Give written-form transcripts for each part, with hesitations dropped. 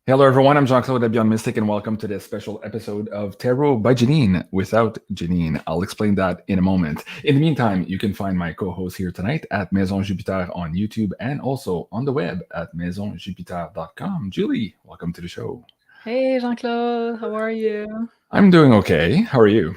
Hello, everyone. I'm Jean-Claude BeyondMystic, and welcome to this special episode of Tarot by Janine without Janine. I'll explain that in a moment. In the meantime, you can find my co-host here tonight at Maison Jupiter on YouTube and also on the web at maisonjupiter.com. Julie, welcome to the show. Hey, Jean-Claude, how are you? I'm doing okay. How are you?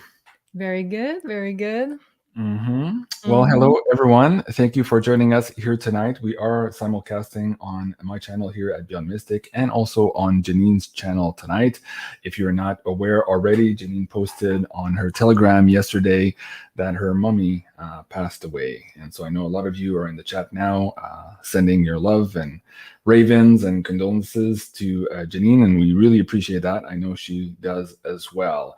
Very good, very good. Well, Mhm. hello, everyone. Thank you for joining us here tonight. We are simulcasting on my channel here at Beyond Mystic and also on Janine's channel tonight. If you're not aware already, Janine posted on her Telegram yesterday that her mummy passed away. And so I know a lot of you are in the chat now, sending your love and ravens and condolences to Janine, and we really appreciate that. I know she does as well.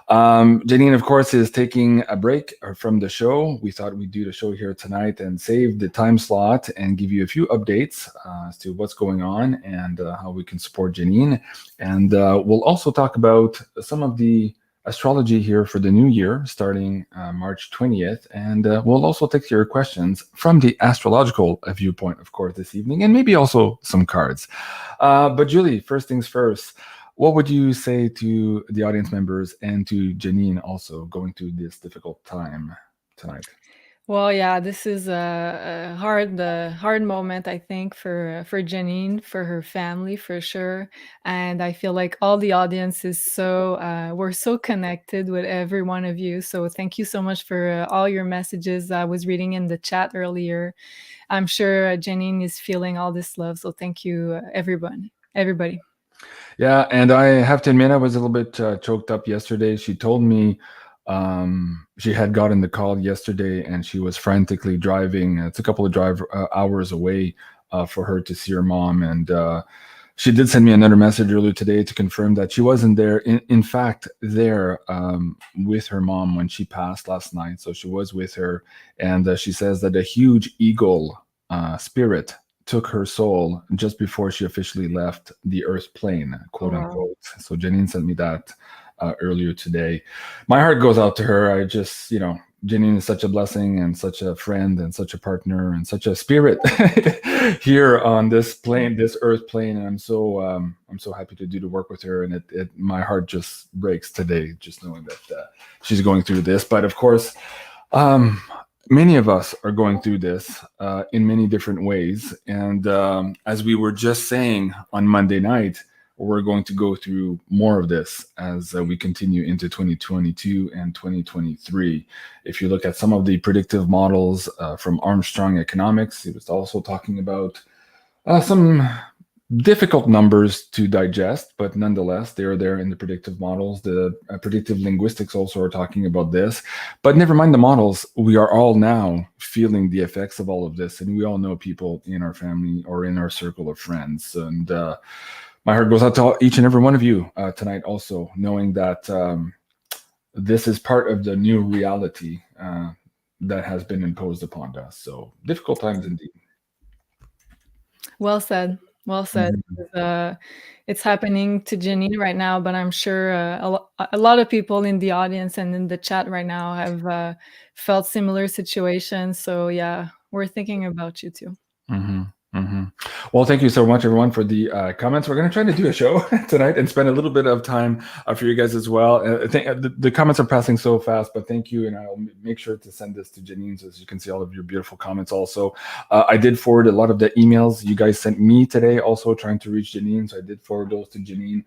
Janine, of course, is taking a break from the show. We thought we'd do the show here tonight and save the time slot and give you a few updates as to what's going on and how we can support Janine. And we'll also talk about some of the astrology here for the new year starting March 20th. And we'll also take your questions from the astrological viewpoint, of course, this evening, and maybe also some cards. But Julie, first things first, what would you say to the audience members and to Janine also going through this difficult time tonight? Well, yeah, this is a hard moment, I think, for Janine, for her family, for sure. And I feel like all the audience is we're so connected with every one of you. So thank you so much for all your messages. I was reading in the chat earlier. I'm sure Janine is feeling all this love. So thank you, everyone, everybody. Yeah, and I have to admit, I was a little bit choked up yesterday. She told me she had gotten the call yesterday and she was frantically driving. It's a couple of hours away for her to see her mom. And she did send me another message earlier today to confirm that she wasn't there, in fact, there with her mom when she passed last night. So she was with her. And she says that a huge eagle spirit took her soul just before she officially left the earth plane, Oh, quote wow. unquote. So Janine sent me that earlier today. My heart goes out to her. I just, Janine is such a blessing and such a friend and such a partner and such a spirit here on this plane, this earth plane. And I'm so happy to do the work with her. And my heart just breaks today, just knowing that she's going through this. But of course, um, many of us are going through this in many different ways. And as we were just saying on Monday night, we're going to go through more of this as we continue into 2022 and 2023. If you look at some of the predictive models from Armstrong Economics, it was also talking about some difficult numbers to digest, but nonetheless, they are there in the predictive models. The predictive linguistics also are talking about this. But never mind the models, we are all now feeling the effects of all of this. And we all know people in our family or in our circle of friends. And my heart goes out to each and every one of you tonight also, knowing that this is part of the new reality that has been imposed upon us. So difficult times indeed. Well said. Well said. Mhm. It's happening to Janine right now, but I'm sure a lot of people in the audience and in the chat right now have felt similar situations. So yeah, we're thinking about you too. Mm-hmm. Mm-hmm. Well, thank you so much, everyone, for the comments. We're going to try to do a show tonight and spend a little bit of time for you guys as well. I think the comments are passing so fast, but thank you. And I'll make sure to send this to Janine so you can see all of your beautiful comments also. I did forward a lot of the emails you guys sent me today, also trying to reach Janine. So I did forward those to Janine.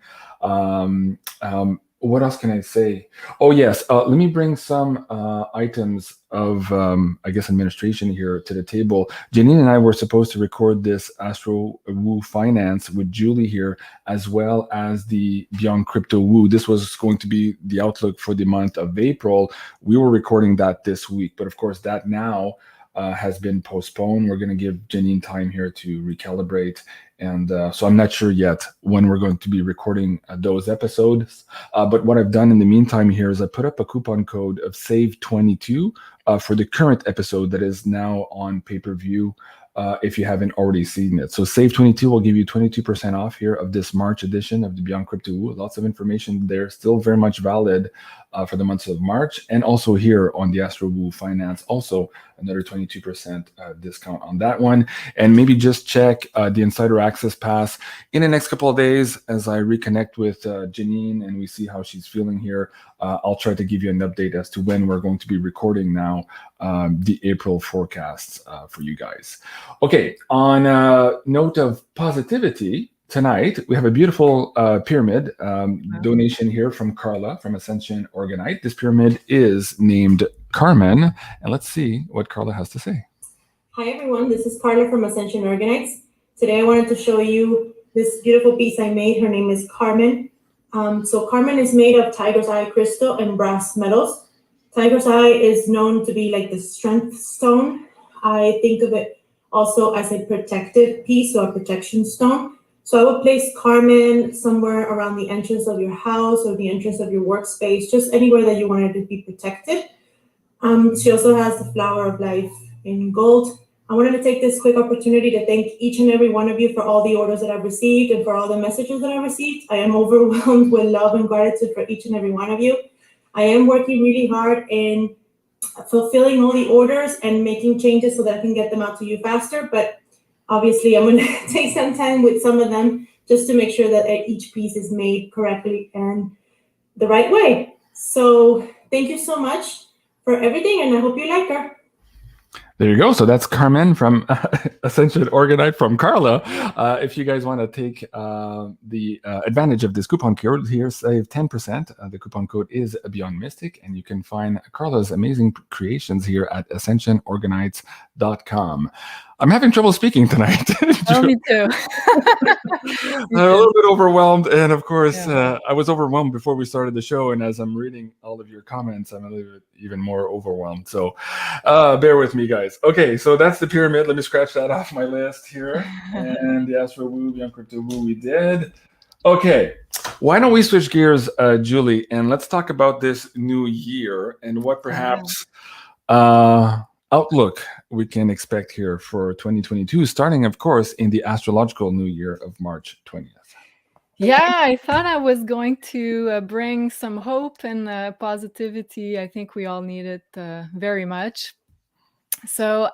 What else can I say? Oh, yes. Let me bring some items of, I guess, administration here to the table. Janine and I were supposed to record this Astro Woo Finance with Julie here, as well as the Beyond Crypto Woo. This was going to be the outlook for the month of April. We were recording that this week, but of course, that now has been postponed. We're going to give Janine time here to recalibrate. And so I'm not sure yet when we're going to be recording those episodes. But what I've done in the meantime here is I put up a coupon code of SAVE22 for the current episode that is now on pay-per-view if you haven't already seen it. So Save 22 will give you 22% off here of this March edition of the Beyond Crypto Woo. Lots of information there, still very much valid for the months of March. And also here on the Astro Woo Finance, also another 22% discount on that one. And maybe just check the Insider Access Pass in the next couple of days as I reconnect with Janine and we see how she's feeling here. I'll try to give you an update as to when we're going to be recording now the April forecasts for you guys. Okay, on a note of positivity, tonight we have a beautiful pyramid donation here from Carla from Ascension Organite. This pyramid is named Carmen, and let's see what Carla has to say. Hi everyone, this is Carla from Ascension Organites. Today I wanted to show you this beautiful piece I made. Her name is Carmen. So Carmen is made of tiger's eye crystal and brass metals. Tiger's eye is known to be like the strength stone. I think of it also as a protective piece or a protection stone. So I would place Carmen somewhere around the entrance of your house or the entrance of your workspace, just anywhere that you wanted to be protected. She also has the flower of life in gold. I wanted to take this quick opportunity to thank each and every one of you for all the orders that I've received and for all the messages that I've received. I am overwhelmed with love and gratitude for each and every one of you. I am working really hard in fulfilling all the orders and making changes so that I can get them out to you faster. But obviously, I'm going to take some time with some of them just to make sure that each piece is made correctly and the right way. So thank you so much for everything, and I hope you like her. There you go. So that's Carmen from Ascension Organite from Carla. If you guys want to take the advantage of this coupon code here, save 10%. The coupon code is BeyondMystic, and you can find Carla's amazing creations here at ascensionorganites.com. I'm having trouble speaking tonight. Oh, me too. A little bit overwhelmed. And of course, I was overwhelmed before we started the show. And as I'm reading all of your comments, I'm a little bit even more overwhelmed. So bear with me, guys. Okay, so that's the pyramid. Let me scratch that off my list here. And the Astro Woo, Beyond Crypto Woo, we did. Okay, why don't we switch gears, Julie, and let's talk about this new year and what perhaps outlook we can expect here for 2022, starting, of course, in the astrological new year of March 20th. Yeah, I thought I was going to bring some hope and positivity. I think we all need it very much. So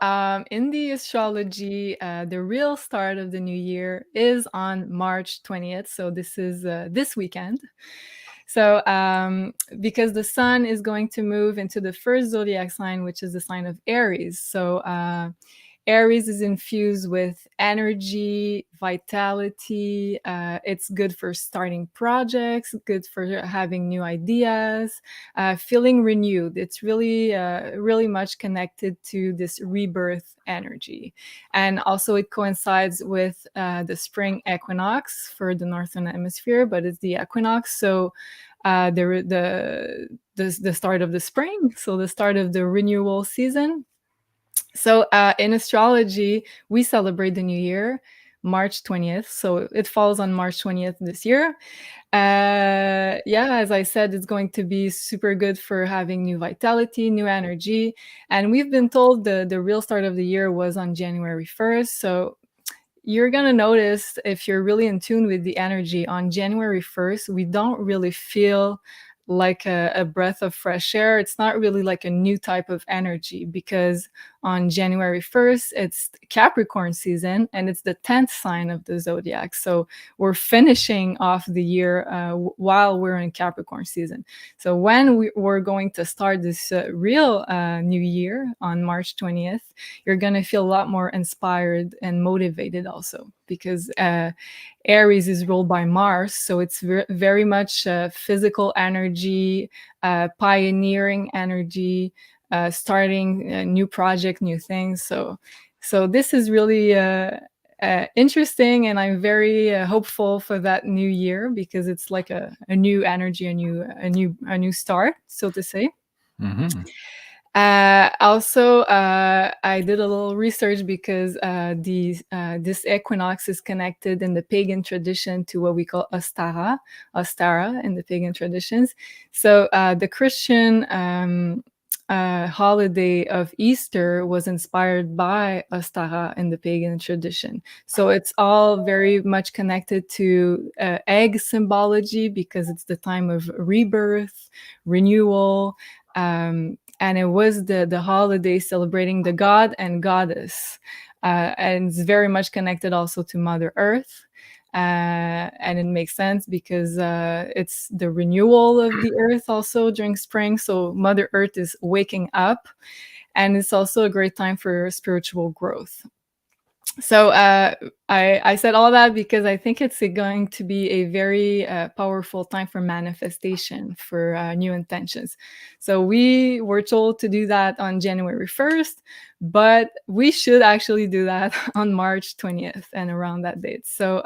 in the astrology, the real start of the new year is on March 20th. So this is this weekend. So because the sun is going to move into the first zodiac sign, which is the sign of Aries. So Aries is infused with energy, vitality. It's good for starting projects, good for having new ideas, feeling renewed. It's really, really much connected to this rebirth energy. And also it coincides with the spring equinox for the Northern Hemisphere, but it's the equinox. So the start of the spring, so the start of the renewal season. So in astrology, we celebrate the new year, March 20th. So it falls on March 20th this year. As I said, it's going to be super good for having new vitality, new energy. And we've been told the real start of the year was on January 1st. So you're going to notice, if you're really in tune with the energy, on January 1st, we don't really feel like a breath of fresh air. It's not really like a new type of energy, because on January 1st, it's Capricorn season and it's the 10th sign of the zodiac. So we're finishing off the year while we're in Capricorn season. So when we're going to start this real new year on March 20th, you're going to feel a lot more inspired and motivated also, because Aries is ruled by Mars. So it's very much physical energy, pioneering energy, starting a new project, new things. So this is really interesting, and I'm very hopeful for that new year, because it's like a new energy, a new start, so to say. Mm-hmm. Also, I did a little research, because this equinox is connected in the pagan tradition to what we call Ostara in the pagan traditions. So the Christian holiday of Easter was inspired by Ostara in the pagan tradition. So it's all very much connected to egg symbology, because it's the time of rebirth, renewal, and it was the holiday celebrating the god and goddess. And it's very much connected also to Mother Earth. And it makes sense because it's the renewal of the earth also during spring. So Mother Earth is waking up, and it's also a great time for spiritual growth. So I said all that because I think it's going to be a very powerful time for manifestation, for new intentions. So we were told to do that on January 1st, but we should actually do that on March 20th and around that date. So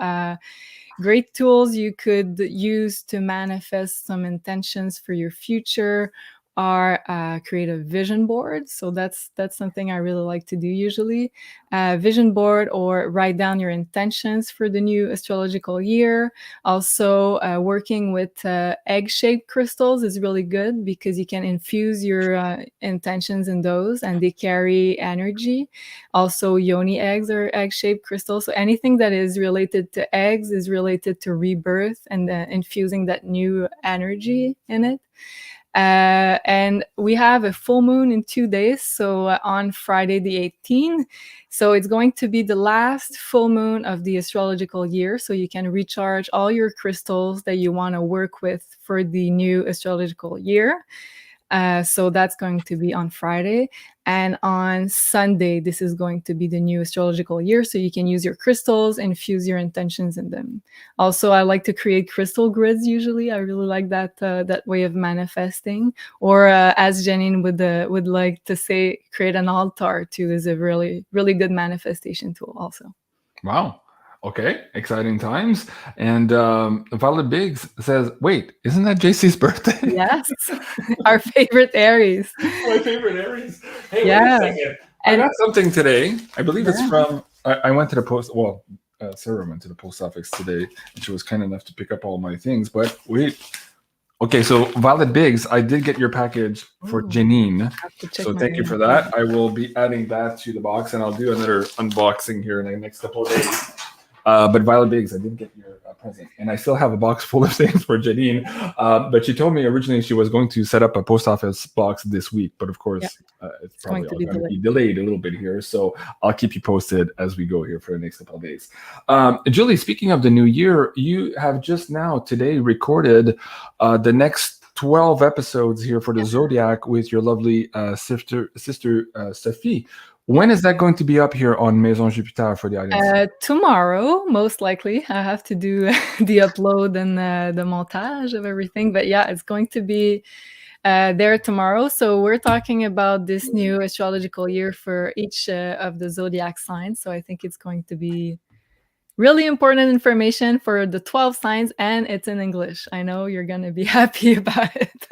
great tools you could use to manifest some intentions for your future are create a vision board. So that's something I really like to do usually. Vision board, or write down your intentions for the new astrological year. Also, working with egg-shaped crystals is really good because you can infuse your intentions in those, and they carry energy. Also, yoni eggs are egg-shaped crystals. So anything that is related to eggs is related to rebirth and infusing that new energy in it. And we have a full moon in 2 days, so on Friday the 18th. So it's going to be the last full moon of the astrological year, so you can recharge all your crystals that you want to work with for the new astrological year. So that's going to be on Friday. And on Sunday, this is going to be the new astrological year. So you can use your crystals, infuse your intentions in them. Also, I like to create crystal grids usually. I really like that way of manifesting. Or as Janine would like to say, create an altar too is a really, really good manifestation tool also. Wow. Okay, exciting times. And Violet Biggs says, wait, isn't that JC's birthday? Yes, our favorite Aries. My favorite Aries. Hey, Yeah. wait a second. I got something today. I believe it's Yeah. from, I went to the post, well, Sarah went to the post office today, and she was kind enough to pick up all my things. But wait. Okay, so Violet Biggs, I did get your package for Janine. So thank you for that. I will be adding that to the box, and I'll do another unboxing here in the next couple of days. But Violet Biggs, I did get your present, and I still have a box full of things for Janine. But she told me originally she was going to set up a post office box this week, but of course it's probably going to be delayed a little bit here. So I'll keep you posted as we go here for the next couple of days. Julie, speaking of the new year, you have just now today recorded the next 12 episodes here for the Zodiac with your lovely sister Sophie. When is that going to be up here on Maison Jupiter for the audience? Tomorrow, most likely. I have to do the upload and the montage of everything. But yeah, it's going to be there tomorrow. So we're talking about this new astrological year for each of the zodiac signs. So I think it's going to be really important information for the 12 signs, and it's in English. I know you're going to be happy about it.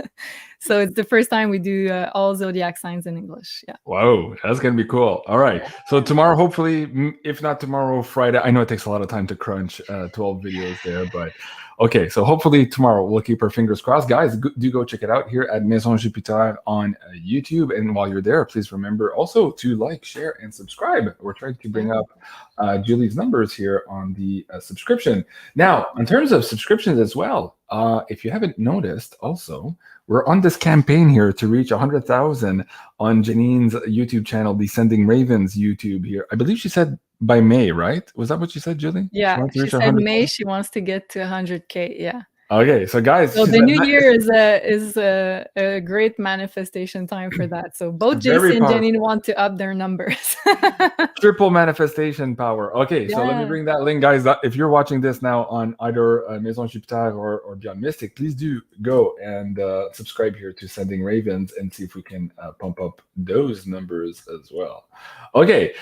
So it's the first time we do all zodiac signs in English. Yeah. Whoa, that's going to be cool. All right. So tomorrow, hopefully, if not tomorrow, Friday. I know it takes a lot of time to crunch 12 videos there, but okay. So hopefully tomorrow we'll keep our fingers crossed. Guys, do go check it out here at Maison Jupiter on YouTube. And while you're there, please remember also to like, share, and subscribe. We're trying to bring up Julie's numbers here on the subscription. Now, in terms of subscriptions as well, if you haven't noticed, also, we're on this campaign here to reach 100,000 on Janine's YouTube channel, Descending Ravens YouTube here. I believe she said by May, right? Was that what you said, Julie? Yeah, she said May she wants to get to 100K, yeah. Okay, so guys, so the new year is a great manifestation time for that. So both JC and Janine want to up their numbers. Triple manifestation power. Okay, so let me bring that link, guys. If you're watching this now on either Maison Jupiter or BeyondMystic, please do go and subscribe here to Sending Ravens and see if we can pump up those numbers as well. Okay,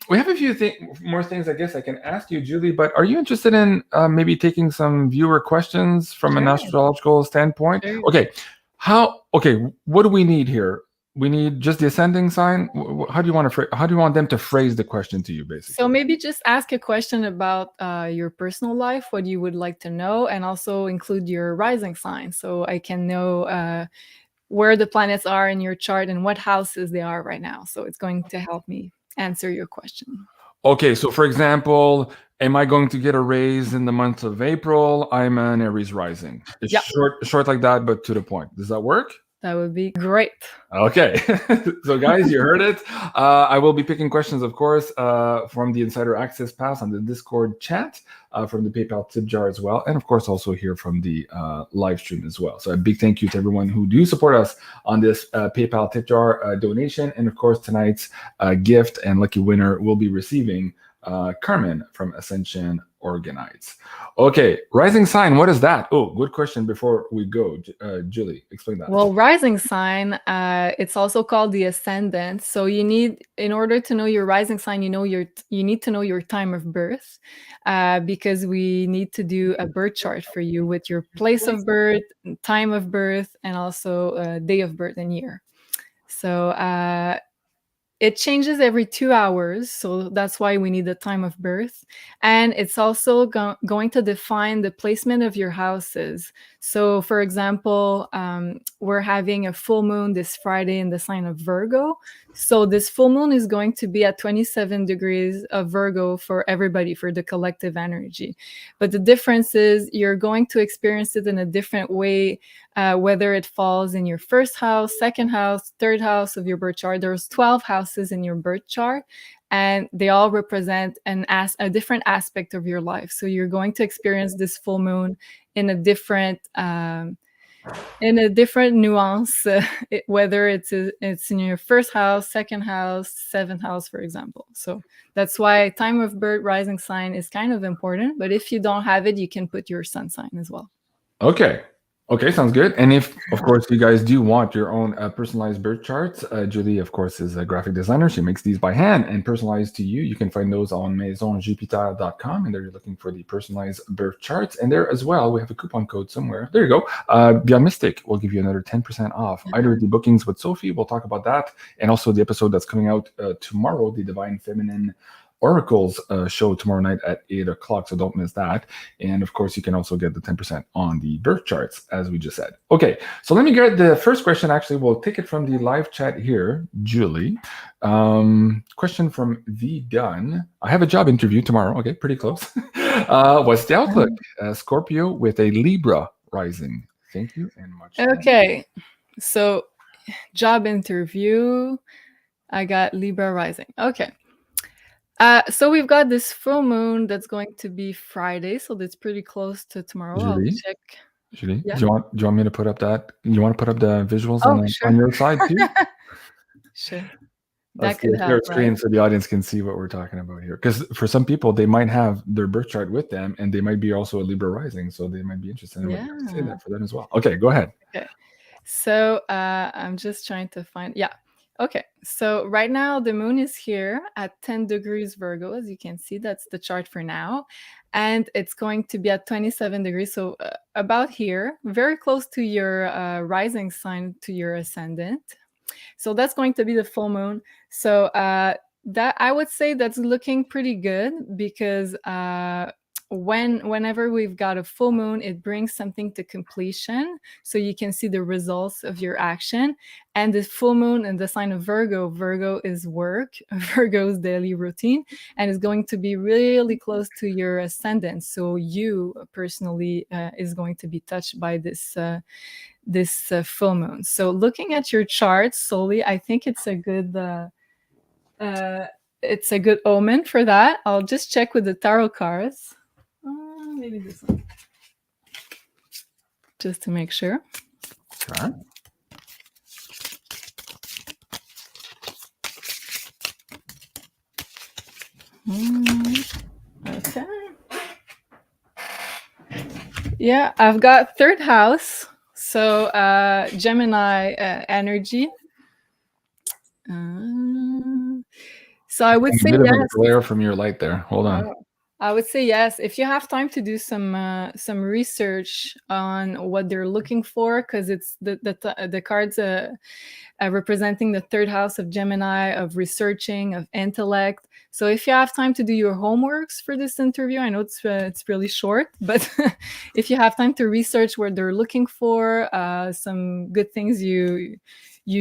we have a few more things I guess I can ask you, Julie, but are you interested in maybe taking some viewer questions from an astrological standpoint? Okay, what do we need here? We need just the ascending sign. How do you want them to phrase the question to you, basically? So maybe just ask a question about your personal life, what you would like to know, and also include your rising sign, so I can know where the planets are in your chart and what houses they are right now. So it's going to help me answer your question. Okay, so for example, am I going to get a raise in the month of April? I'm an Aries rising. It's short like that, but to the point. Does that work? That would be great. Okay. So guys, you heard it. I will be picking questions, of course, from the Insider Access Pass on the Discord chat, from the PayPal tip jar as well, and of course also here from the live stream as well. So a big thank you to everyone who do support us on this PayPal tip jar donation. And of course, tonight's gift and lucky winner will be receiving Carmen from Ascension Organites. Okay, rising sign, what is that? Oh, good question before we go. Julie, explain that. Well, rising sign, it's also called the ascendant. So you need, in order to know your rising sign, you need to know your time of birth, because we need to do a birth chart for you with your place of birth, time of birth, and also day of birth and year. So it changes every 2 hours, so that's why we need the time of birth. And it's also going to define the placement of your houses. So, for example, we're having a full moon this Friday in the sign of Virgo. So this full moon is going to be at 27 degrees of Virgo for everybody, for the collective energy. But the difference is you're going to experience it in a different way, whether it falls in your first house, second house, third house of your birth chart. There's 12 houses in your birth chart, and they all represent a different aspect of your life. So you're going to experience this full moon in a different nuance, whether it's in your first house, second house, seventh house, for example. So that's why time of birth, rising sign is kind of important. But if you don't have it, you can put your sun sign as well. Okay, sounds good. And if, of course, you guys do want your own personalized birth charts, Julie, of course, is a graphic designer. She makes these by hand and personalized to you. You can find those on maisonjupiter.com, and there you're looking for the personalized birth charts. And there as well, we have a coupon code somewhere. There you go. BeyondMystic will give you another 10% off. Either the bookings with Sophie, we'll talk about that, and also the episode that's coming out tomorrow, the Divine Feminine Oracles show tomorrow night at 8 o'clock, so don't miss that. And of course, you can also get the 10% on the birth charts, as we just said. Okay, so let me get the first question. Actually, we'll take it from the live chat here, Julie. Question from V Gunn. I have a job interview tomorrow. Okay, pretty close. What's the outlook? Scorpio with a Libra rising. Thank you and much. Okay, so job interview. I got Libra rising. Okay. So we've got this full moon that's going to be Friday, so that's pretty close to tomorrow. Julie? I'll check. Julie, Yeah. do you want me to put up that? You want to put up the visuals Sure. on your side too? Sure. That could help, screen, right? So the audience can see what we're talking about here. Because for some people, they might have their birth chart with them, and they might be also a Libra rising, so they might be interested in what you have to say that for them as well. Okay, go ahead. Okay. So I'm just trying to find. Yeah. Okay, so right now the moon is here at 10 degrees Virgo. As you can see, that's the chart for now. And it's going to be at 27 degrees, so about here, very close to your rising sign, to your ascendant. So that's going to be the full moon. So that, I would say, that's looking pretty good, because whenever we've got a full moon, it brings something to completion, so you can see the results of your action. And the full moon in the sign of Virgo is work, Virgo's daily routine, and is going to be really close to your ascendant. So you personally is going to be touched by this full moon. So looking at your chart solely, I think it's a good omen for that. I'll just check with the tarot cards. Maybe this one, just to make sure. Sure. Okay. Yeah, I've got third house, so Gemini energy. So I would say a bit of a glare from your light there. Hold on. I would say yes. If you have time to do some research on what they're looking for, because it's the cards representing the third house of Gemini, of researching, of intellect. So if you have time to do your homeworks for this interview, I know it's really short, but if you have time to research what they're looking for, some good things you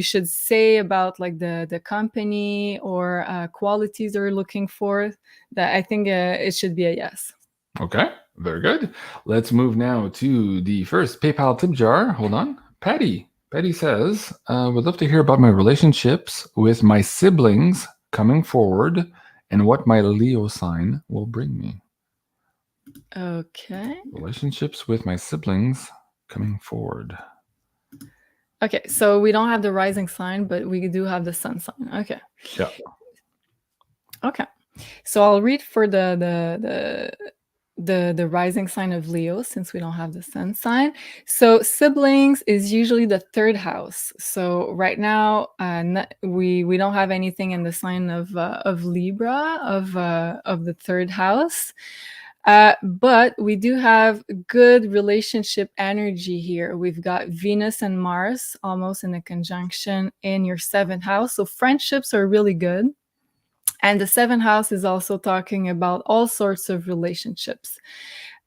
should say about like the company or qualities they're looking for, that I think it should be a yes. Okay, very good. Let's move now to the first PayPal tip jar. Hold on. Patty says, would love to hear about my relationships with my siblings coming forward and what my Leo sign will bring me. Okay. Relationships with my siblings coming forward. Okay, so we don't have the rising sign, but we do have the sun sign. Okay. Yeah. Okay. So I'll read for the rising sign of Leo, since we don't have the sun sign. So siblings is usually the third house. So right now, we don't have anything in the sign of Libra, of the third house. But we do have good relationship energy here. We've got Venus and Mars almost in a conjunction in your seventh house. So friendships are really good. And the seventh house is also talking about all sorts of relationships.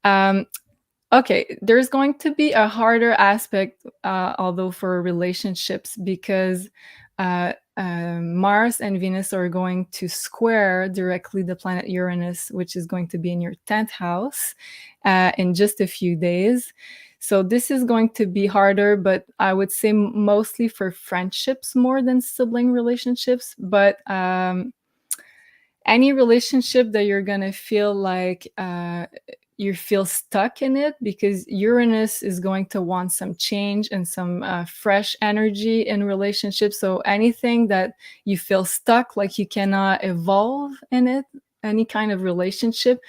Okay, there's going to be a harder aspect, although for relationships, because Mars and Venus are going to square directly the planet Uranus, which is going to be in your 10th house in just a few days. So this is going to be harder, but I would say mostly for friendships more than sibling relationships. But any relationship that you're going to feel like you feel stuck in it, because Uranus is going to want some change and some fresh energy in relationships. So anything that you feel stuck, like you cannot evolve in it, any kind of relationship,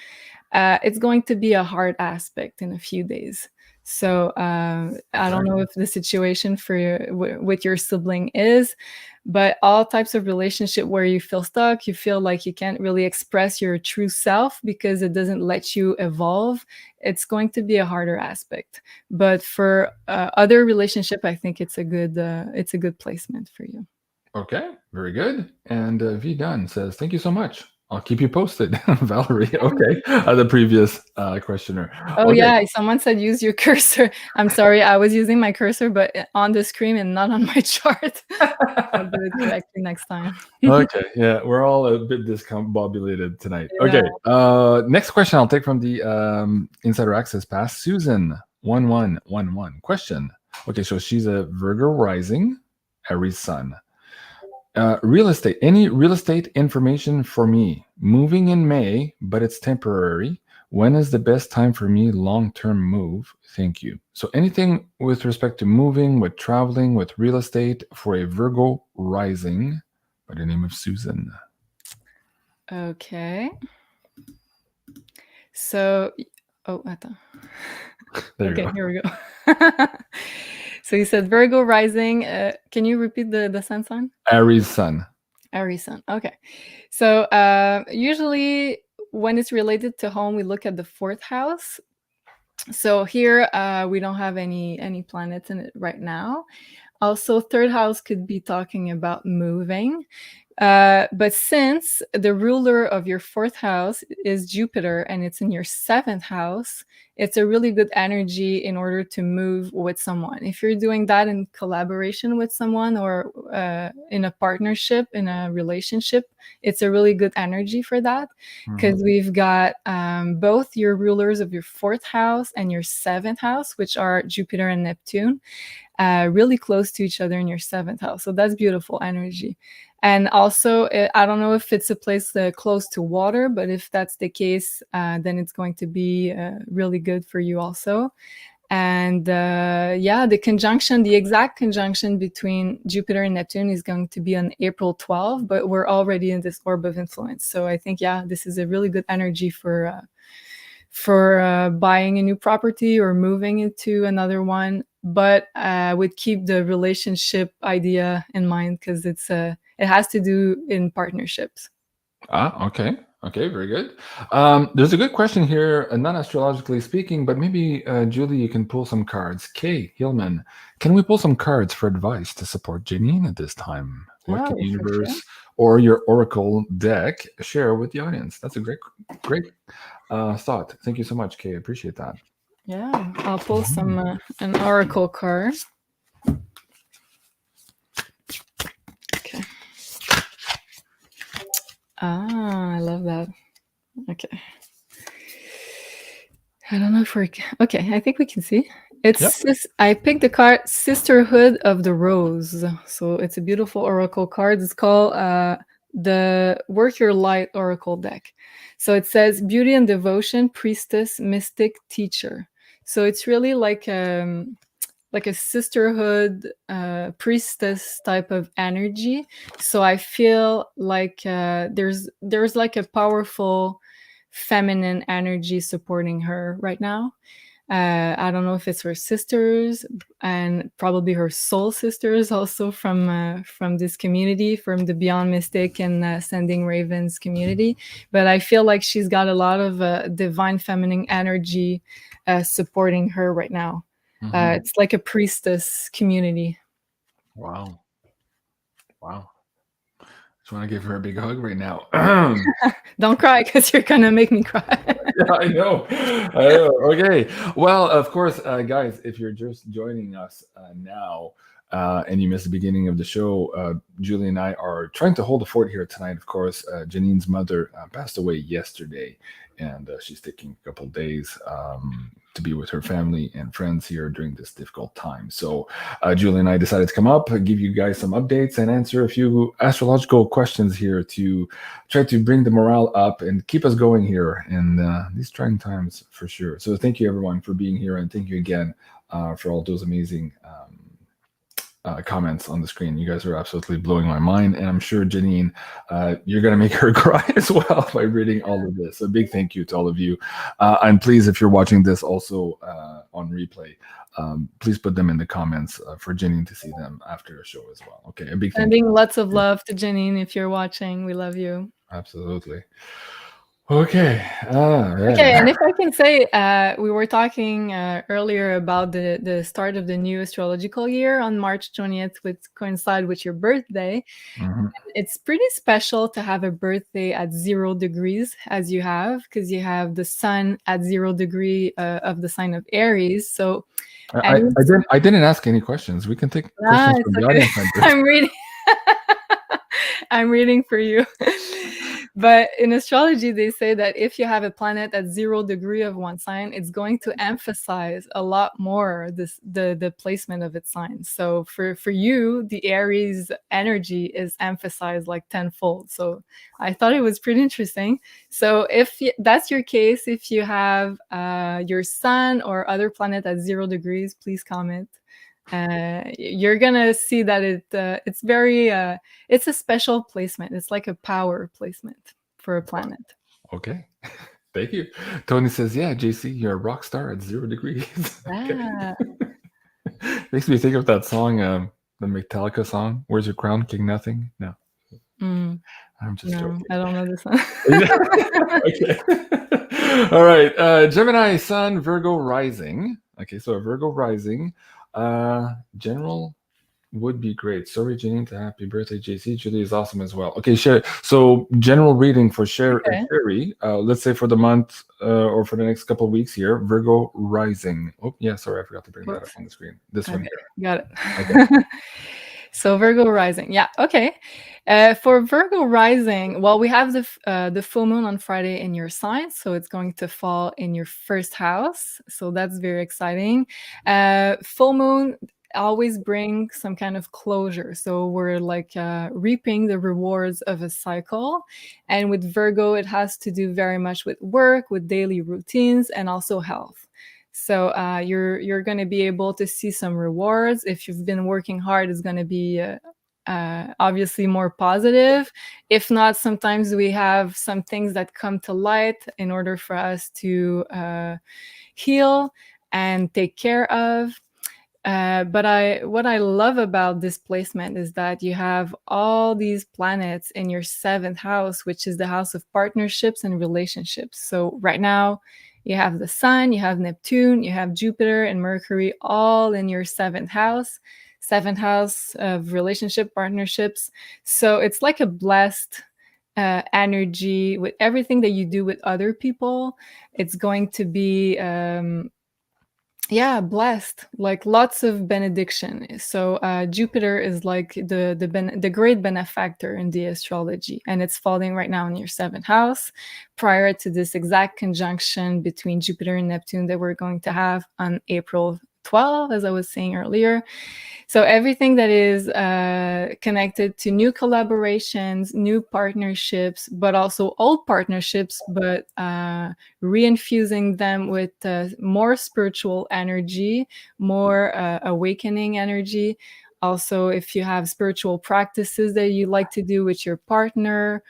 it's going to be a hard aspect in a few days. So I don't know if the situation with your sibling is, but all types of relationship where you feel stuck, you feel like you can't really express your true self because it doesn't let you evolve, it's going to be a harder aspect. But for other relationship, I think it's a good placement for you. Okay, very good. And V Dunn says, thank you so much. I'll keep you posted. Valerie, okay. The previous questioner. Oh, okay. yeah, someone said use your cursor. I'm sorry, I was using my cursor, but on the screen and not on my chart. I'll do it correctly next time. Okay, yeah, we're all a bit discombobulated tonight. Yeah. Okay, next question I'll take from the Insider Access Pass. Susan, 1111. Question. Okay, so she's a Virgo Rising, Aries Sun. Real estate. Any real estate information for me? Moving in May, but it's temporary. When is the best time for me long-term move? Thank you. So anything with respect to moving, with traveling, with real estate for a Virgo Rising by the name of Susan. Okay. So, attends. There you go. Here we go. So you said Virgo Rising. Can you repeat the sun sign? Aries Sun. Aries Sun. Okay. So usually when it's related to home, we look at the fourth house. So here we don't have any planets in it right now. Also, third house could be talking about moving. But since the ruler of your fourth house is Jupiter and it's in your seventh house, it's a really good energy in order to move with someone. If you're doing that in collaboration with someone or in a partnership, in a relationship, it's a really good energy for that, because we've got both your rulers of your fourth house and your seventh house, which are Jupiter and Neptune, really close to each other in your seventh house. So that's beautiful energy. And also, I don't know if it's a place close to water, but if that's the case, then it's going to be really good for you also. And the exact conjunction between Jupiter and Neptune is going to be on April 12th, but we're already in this orb of influence. So I think, this is a really good energy for buying a new property or moving into another one. But I would keep the relationship idea in mind, because it has to do in partnerships. Okay. Okay, very good. There's a good question here, not astrologically speaking, but maybe Julie, you can pull some cards. Kay Hillman, can we pull some cards for advice to support Janine at this time? What can Oh, the for sure. universe or your oracle deck share with the audience? That's a great thought. Thank you so much, Kay. I appreciate that. Yeah, I'll pull some an oracle card. Okay. Ah, I love that. Okay. I don't know if we're okay. I think we can see. It's I picked the card Sisterhood of the Rose. So it's a beautiful oracle card. It's called the Work Your Light Oracle deck. So it says beauty and devotion, priestess, mystic, teacher. So it's really like a sisterhood priestess type of energy. So I feel like there's like a powerful feminine energy supporting her right now. I don't know if it's her sisters and probably her soul sisters also from this community, from the Beyond Mystic and Ascending Ravens community. But I feel like she's got a lot of divine feminine energy supporting her right now. It's like a priestess community. Wow. Just want to give her a big hug right now. Don't cry, because you're gonna make me cry. Yeah, I know. Okay. Well, of course, guys, if you're just joining us now and you missed the beginning of the show, Julie and I are trying to hold the fort here tonight. Of course, Janine's mother passed away yesterday, and she's taking a couple days to be with her family and friends here during this difficult time. So Julie and I decided to come up, give you guys some updates, and answer a few astrological questions here to try to bring the morale up and keep us going here in these trying times, for sure. So thank you, everyone, for being here, and thank you again for all those amazing comments on the screen. You guys are absolutely blowing my mind, and I'm sure Janine, you're gonna make her cry as well by reading all of this. A big thank you to all of you, and please, if you're watching this also on replay, please put them in the comments for Janine to see them after the show as well. Okay, a big thank you. Sending lots of love to Janine. If you're watching, we love you. Absolutely. Okay. Okay, and if I can say, we were talking earlier about the start of the new astrological year on March 20th, which coincide with your birthday. It's pretty special to have a birthday at 0 degrees as you have, because you have the sun at 0 degree of the sign of Aries. So I didn't ask any questions. We can take questions from the audience. I'm reading. I'm reading for you. But in astrology, they say that if you have a planet at 0 degree of one sign, it's going to emphasize a lot more the placement of its sign. So for you, the Aries energy is emphasized like tenfold. So I thought it was pretty interesting. So if that's your case, if you have your sun or other planet at 0 degrees, please comment. You're gonna see that it's very it's a special placement. It's like a power placement for a planet. Okay. Thank you. Tony says, yeah, JC, you're a rock star at 0 degrees. Yeah. Makes me think of that song, the Metallica song, Where's Your Crown, King Nothing? No. I'm just joking. I don't know this one. Okay. All right. Gemini, Sun, Virgo Rising. Okay, so a Virgo Rising. General would be great. Sorry, Janine, to happy birthday, JC. Julie is awesome as well. Okay, Sherry. So general reading for Sherry. Let's say for the month or for the next couple of weeks here. Virgo Rising. Oh, yeah. Sorry, I forgot to bring that up on the screen. This one here. Got it. Okay. So Virgo Rising. Yeah. Okay. For Virgo Rising, well, we have the full moon on Friday in your sign, so it's going to fall in your first house. So that's very exciting. Full moon always bring some kind of closure. So we're like reaping the rewards of a cycle. And with Virgo, it has to do very much with work, with daily routines, and also health. So you're going to be able to see some rewards. If you've been working hard, it's going to be obviously more positive. If not, sometimes we have some things that come to light in order for us to heal and take care of. But what I love about this placement is that you have all these planets in your 7th house, which is the house of partnerships and relationships. So right now you have the Sun, you have Neptune, you have Jupiter and Mercury all in your 7th house. 7th house of relationship partnerships. So it's like a blessed energy with everything that you do with other people. It's going to be blessed, like lots of benediction. So Jupiter is like the great benefactor in the astrology, and it's falling right now in your 7th house prior to this exact conjunction between Jupiter and Neptune that we're going to have on April 12, as I was saying earlier. So everything that is connected to new collaborations, new partnerships, but also old partnerships, but reinfusing them with more spiritual energy, more awakening energy. Also, if you have spiritual practices that you like to do with your partner,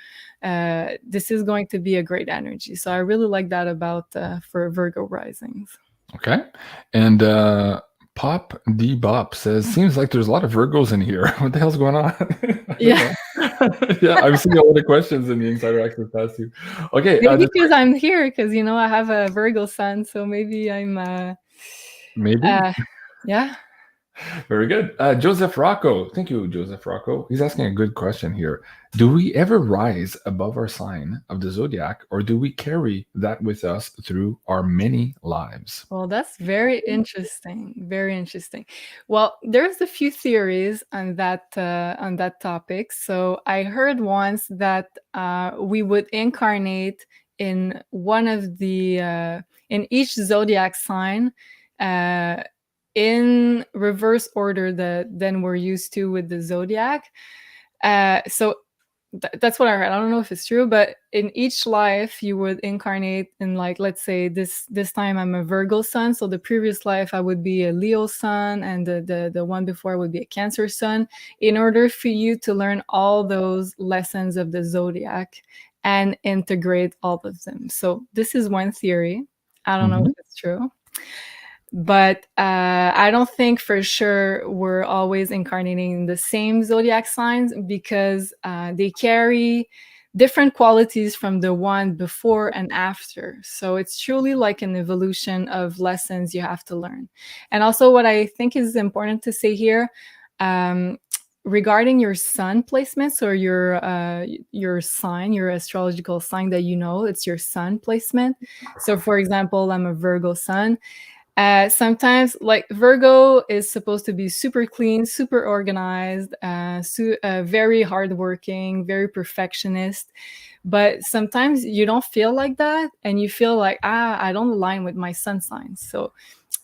this is going to be a great energy. So I really like that about for Virgo risings. Okay. And Pop D Bop says, seems like there's a lot of Virgos in here. What the hell's going on? Yeah. Yeah, I'm seeing a lot of questions in the Insider Access Pass too. Okay. Maybe because I'm here, because, you know, I have a Virgo sun, so maybe I'm... maybe. Yeah. Very good. Joseph Rocco. Thank you, Joseph Rocco. He's asking a good question here. Do we ever rise above our sign of the zodiac, or do we carry that with us through our many lives? Well, that's very interesting. Very interesting. Well, there's a few theories on that topic. So I heard once that we would incarnate in one of the in each zodiac sign in reverse order than we're used to with the zodiac. So that's what I heard. I don't know if it's true, but in each life you would incarnate in, like, let's say this time I'm a Virgo sun, so the previous life I would be a Leo sun, and the one before would be a Cancer sun, in order for you to learn all those lessons of the zodiac and integrate all of them. So this is one theory. I don't know if it's true. But I don't think for sure we're always incarnating the same zodiac signs, because they carry different qualities from the one before and after. So it's truly like an evolution of lessons you have to learn. And also what I think is important to say here, regarding your sun placements, or your sign, your astrological sign that you know, it's your sun placement. So for example, I'm a Virgo sun. Sometimes, like, Virgo is supposed to be super clean, super organized, very hardworking, very perfectionist. But sometimes you don't feel like that, and you feel like, I don't align with my sun sign. So,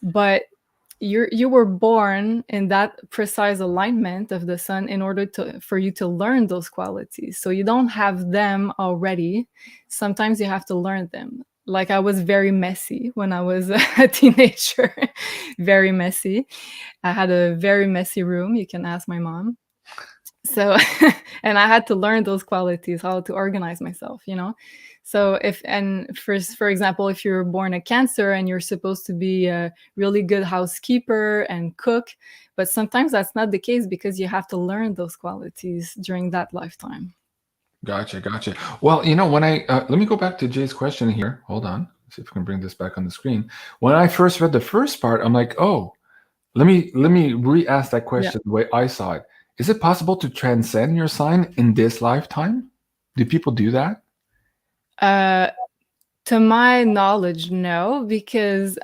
but you were born in that precise alignment of the sun in order for you to learn those qualities. So you don't have them already. Sometimes you have to learn them. Like, I was very messy when I was a teenager. Very messy. I had a very messy room. You can ask my mom. So, and I had to learn those qualities, how to organize myself, you know? So for example, if you're born a Cancer and you're supposed to be a really good housekeeper and cook, but sometimes that's not the case, because you have to learn those qualities during that lifetime. Gotcha. Well, you know, when let me go back to Jay's question here. Hold on. Let's see if we can bring this back on the screen. When I first read the first part, I'm like, oh, let me re-ask that question the way I saw it. Is it possible to transcend your sign in this lifetime? Do people do that? To my knowledge, no, because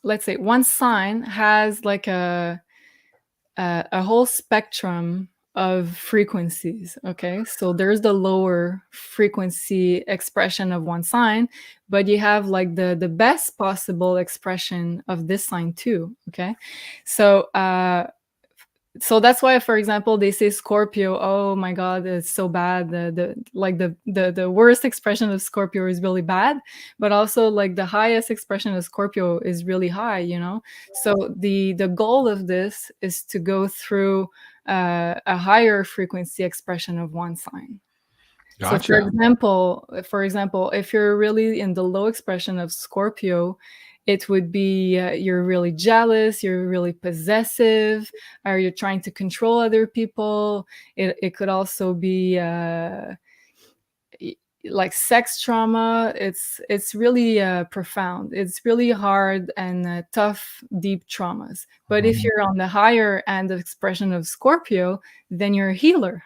let's say one sign has like a whole spectrum of frequencies. Okay, so there's the lower frequency expression of one sign, but you have like the best possible expression of this sign too. Okay, so that's why, for example, they say Scorpio, oh my god, it's so bad, the worst expression of Scorpio is really bad, but also like the highest expression of Scorpio is really high, you know. So the goal of this is to go through a higher frequency expression of one sign. Gotcha. So for example, if you're really in the low expression of Scorpio, It would be you're really jealous, you're really possessive, or you're trying to control other people. It could also be like sex trauma. It's really profound. It's really hard and tough, deep traumas. But if you're on the higher end of expression of Scorpio, then you're a healer,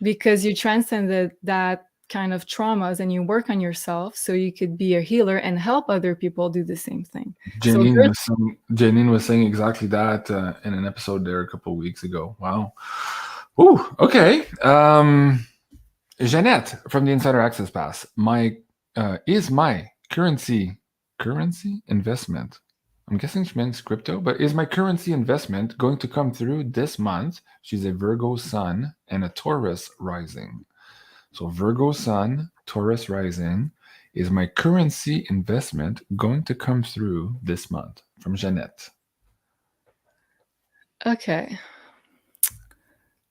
because you transcended that kind of traumas and you work on yourself so you could be a healer and help other people do the same thing. Janine was saying exactly that in an episode there a couple of weeks ago. Wow. Ooh, okay. Jeanette from the Insider Access Pass. Is my currency investment, I'm guessing she means crypto, but is my currency investment going to come through this month? She's a Virgo sun and a Taurus rising. So Virgo sun, Taurus rising. Is my currency investment going to come through this month? From Jeanette. Okay.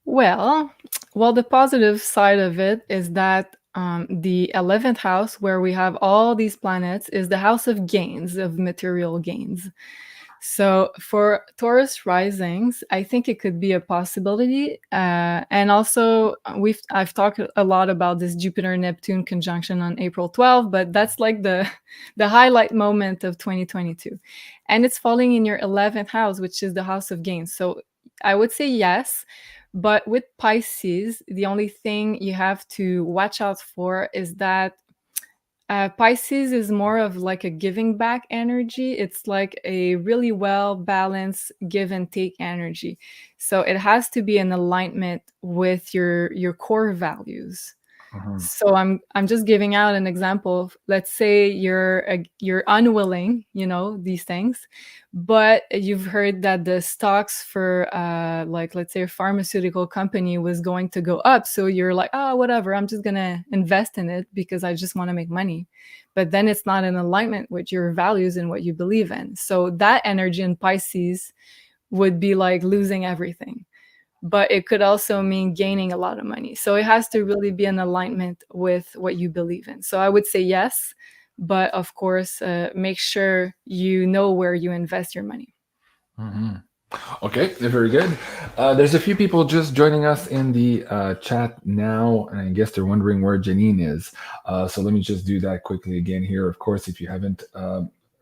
Well, the positive side of it is that the 11th house, where we have all these planets, is the house of gains, of material gains. So for Taurus risings, I think it could be a possibility. And also, I've talked a lot about this Jupiter-Neptune conjunction on April 12th, but that's like the highlight moment of 2022. And it's falling in your 11th house, which is the house of gains. So I would say yes. But with Pisces, the only thing you have to watch out for is that Pisces is more of like a giving back energy. It's like a really well balanced give and take energy. So it has to be in alignment with your core values. So I'm just giving out an example. Let's say you're unwilling, these things, but you've heard that the stocks for like, let's say, a pharmaceutical company was going to go up. So you're like, oh, whatever, I'm just gonna invest in it because I just want to make money. But then it's not in alignment with your values and what you believe in. So that energy in Pisces would be like losing everything. But it could also mean gaining a lot of money. So it has to really be in alignment with what you believe in. So I would say yes, but of course, make sure you know where you invest your money. Okay, very good. There's a few people just joining us in the chat now, and I guess they're wondering where Janine is. So let me just do that quickly again here. Of course, if you haven't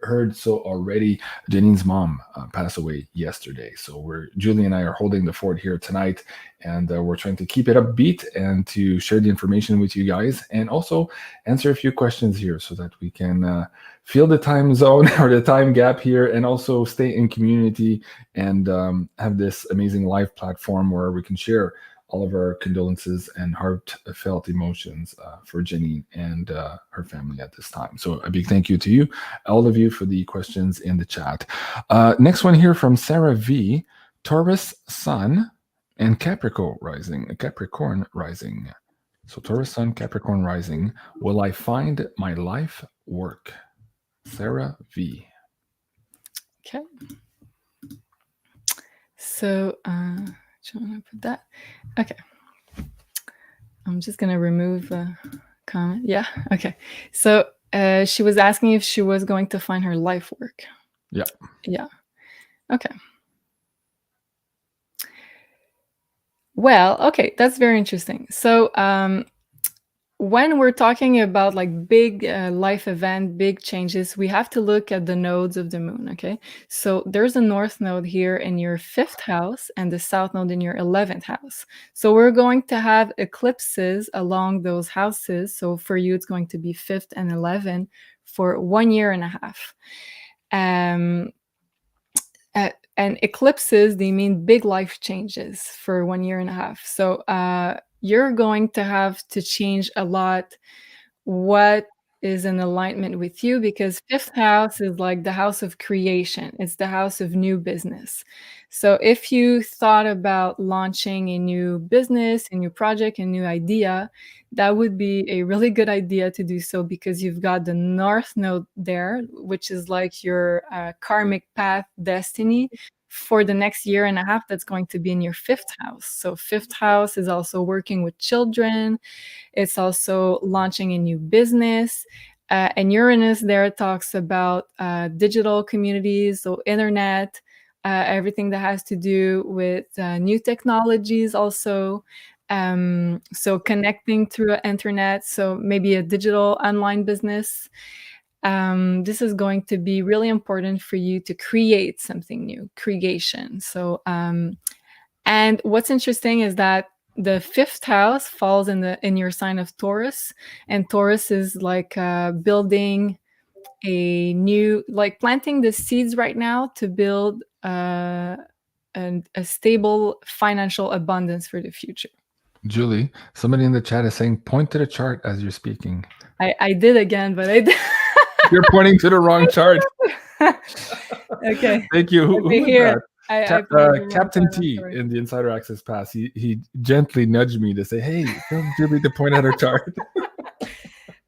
heard so already, Janine's mom passed away yesterday. So Julie and I are holding the fort here tonight, and we're trying to keep it upbeat and to share the information with you guys, and also answer a few questions here so that we can feel the time zone or the time gap here, and also stay in community and have this amazing live platform where we can share all of our condolences and heartfelt emotions for Janine and her family at this time. So a big thank you to you, all of you, for the questions in the chat. Next one here from Sarah V. Taurus Sun and Capricorn Rising. So Taurus Sun, Capricorn Rising. Will I find my life work? Sarah V. Okay. So, do you want to put that? Okay. I'm just going to remove a comment. Yeah. Okay. So she was asking if she was going to find her life work. Yeah. Yeah. Okay. Well, okay. That's very interesting. So when we're talking about like big life event, big changes, we have to look at the nodes of the moon, okay? So there's a north node here in your 5th house and the south node in your 11th house. So we're going to have eclipses along those houses. So for you, it's going to be 5th and 11 for 1 year and a half. And eclipses, they mean big life changes for 1 year and a half. So you're going to have to change a lot what is in alignment with you, because 5th house is like the house of creation. It's the house of new business. So if you thought about launching a new business, a new project, a new idea, that would be a really good idea to do so, because you've got the north node there, which is like your karmic path destiny for the next year and a half. That's going to be in your 5th house. So 5th house is also working with children. It's also launching a new business. And Uranus there talks about digital communities, so internet, everything that has to do with new technologies also. So connecting through the internet, so maybe a digital online business. This is going to be really important for you to create something new, creation. So, and what's interesting is that the 5th house falls in your sign of Taurus, and Taurus is like building a new, like planting the seeds right now to build a stable financial abundance for the future. Julie, somebody in the chat is saying, point to the chart as you're speaking. I did again, but I did. You're pointing to the wrong chart. Okay. Thank you. Who is Here. that? Captain T in the Insider Access Pass. He gently nudged me to say, "Hey, tell Julie to point at her chart."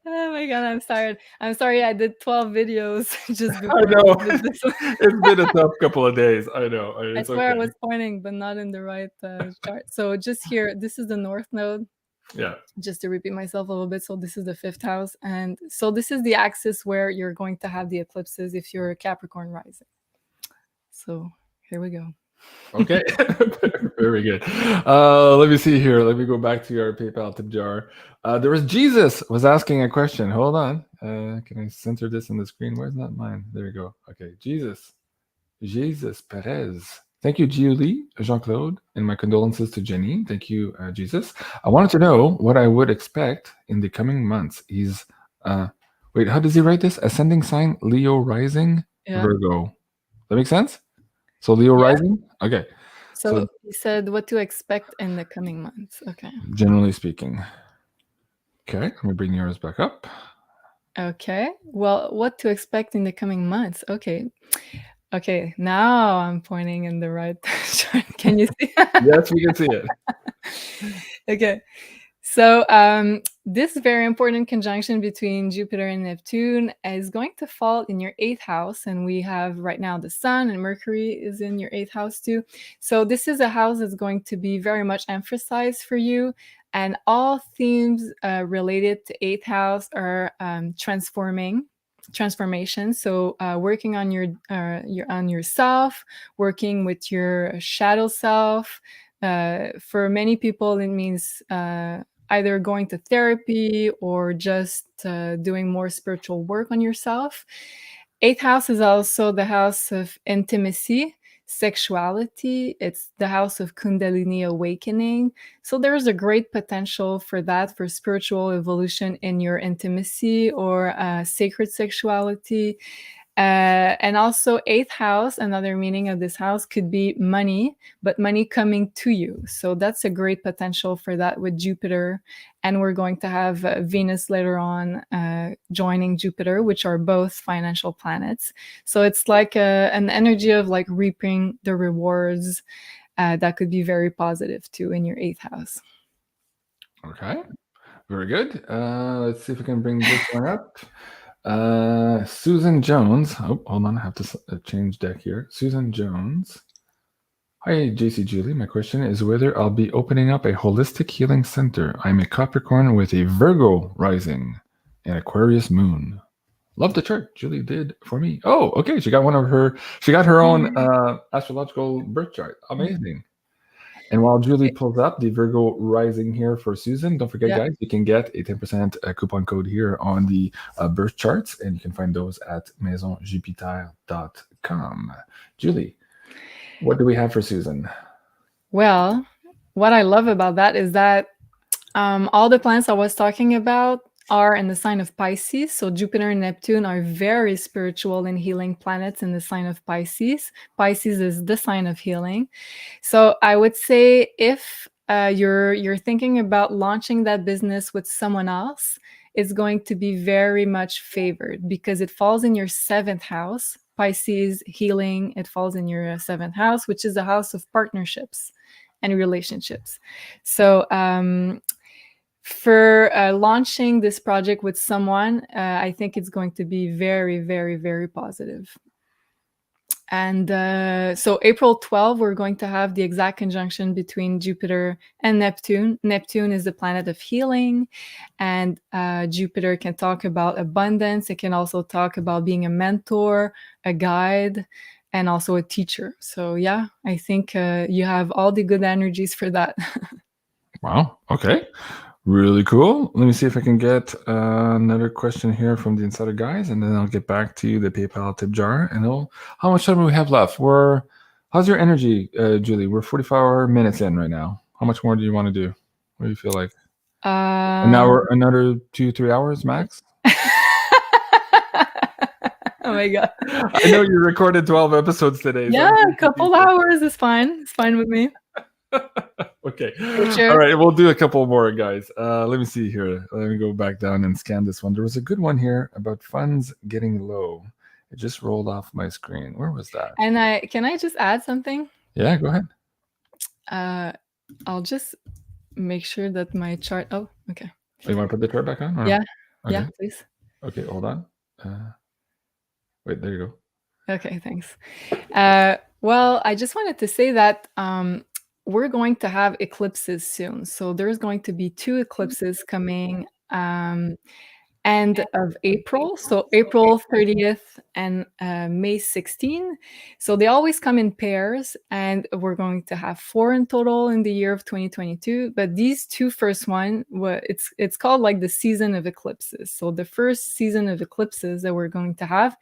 Oh my god, I'm tired. I'm sorry I did 12 videos just before. I know. It's been a tough couple of days. I know. I swear I was pointing, but not in the right chart. So just here, this is the North Node. Yeah. Just to repeat myself a little bit. So this is the 5th house. And so this is the axis where you're going to have the eclipses if you're a Capricorn rising. So here we go. Okay. Very good. Let me see here. Let me go back to your PayPal tip jar. There was Jesus was asking a question. Hold on. Can I center this on the screen? Where's that mine? There we go. Okay. Jesus Perez. Thank you, Julie, Jean-Claude, and my condolences to Janine. Thank you, Jesus. I wanted to know what I would expect in the coming months. He's, wait, how does he write this? Ascending sign, Leo rising, Virgo. That makes sense? So Leo rising? Okay. So he said what to expect in the coming months. Okay. Generally speaking. Okay, let me bring yours back up. Okay. Well, what to expect in the coming months? Okay. Okay, now I'm pointing in the right chart. Can you see? Yes, we can see it. Okay. So this very important conjunction between Jupiter and Neptune is going to fall in your 8th house. And we have right now the Sun and Mercury is in your 8th house too. So this is a house that's going to be very much emphasized for you. And all themes related to 8th house are transformation. So working on yourself, working with your shadow self. For many people, it means either going to therapy or just doing more spiritual work on yourself. 8th house is also the house of intimacy, sexuality. It's the house of Kundalini awakening. So there's a great potential for that, for spiritual evolution in your intimacy or sacred sexuality. And also 8th house, another meaning of this house could be money, but money coming to you. So that's a great potential for that with Jupiter. And we're going to have Venus later on joining Jupiter, which are both financial planets. So it's like an energy of like reaping the rewards that could be very positive too in your 8th house. Okay, very good. Let's see if we can bring this one up. Susan Jones. Oh, hold on. I have to change deck here. Susan Jones. Hi, JC Julie. My question is whether I'll be opening up a holistic healing center. I'm a Capricorn with a Virgo rising and Aquarius moon. Love the chart Julie did for me. Oh, okay. She got her own astrological birth chart. Amazing. And while Julie pulls up the Virgo rising here for Susan, don't forget, guys, you can get a 10% coupon code here on the birth charts, and you can find those at maisonjupiter.com. Julie, what do we have for Susan? Well, what I love about that is that all the planets I was talking about are in the sign of Pisces. So Jupiter and Neptune are very spiritual and healing planets in the sign of Pisces. Pisces is the sign of healing. So I would say if you're thinking about launching that business with someone else, it's going to be very much favored because it falls in your 7th house. Pisces healing, it falls in your 7th house, which is the house of partnerships and relationships. So for launching this project with someone, I think it's going to be very, very, very positive. And so April 12, we're going to have the exact conjunction between Jupiter and Neptune. Neptune is the planet of healing, and Jupiter can talk about abundance. It can also talk about being a mentor, a guide, and also a teacher. So yeah, I think you have all the good energies for that. Wow. Okay. Really cool. Let me see if I can get another question here from the Insider guys, and then I'll get back to the PayPal tip jar. And how much time do we have left? How's your energy, Julie? We're 44 minutes in right now. How much more do you want to do? What do you feel like? An hour, another 2-3 hours max? Oh my God. I know you recorded 12 episodes today. Yeah, a couple hours is fine. It's fine with me. Okay. Sure. All right. We'll do a couple more, guys. Let me see here. Let me go back down and scan this one. There was a good one here about funds getting low. It just rolled off my screen. Where was that? And can I just add something? Yeah, go ahead. I'll just make sure that my chart. Oh, okay. Oh, you want to put the chart back on? Or? Yeah. Okay. Yeah, please. Okay, hold on. Wait, there you go. Okay, thanks. Well, I just wanted to say that we're going to have eclipses soon. So there's going to be 2 eclipses coming end of April. So April 30th and May 16. So they always come in pairs, and we're going to have 4 in total in the year of 2022. But these 2 first one, it's called like the season of eclipses. So the first season of eclipses that we're going to have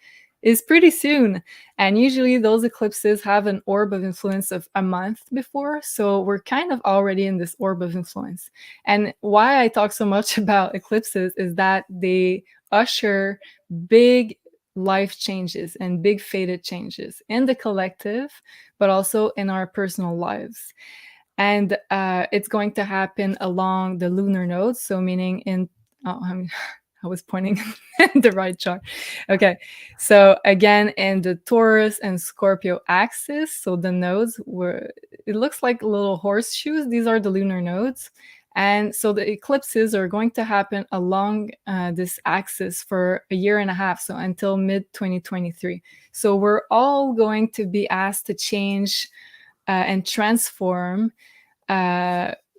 is pretty soon. And usually those eclipses have an orb of influence of a month before. So we're kind of already in this orb of influence. And why I talk so much about eclipses is that they usher big life changes and big fated changes in the collective, but also in our personal lives. And it's going to happen along the lunar nodes. So meaning I was pointing in the right chart. Okay. So again, in the Taurus and Scorpio axis, so the nodes it looks like little horseshoes. These are the lunar nodes. And so the eclipses are going to happen along this axis for a year and a half. So until mid-2023. So we're all going to be asked to change and transform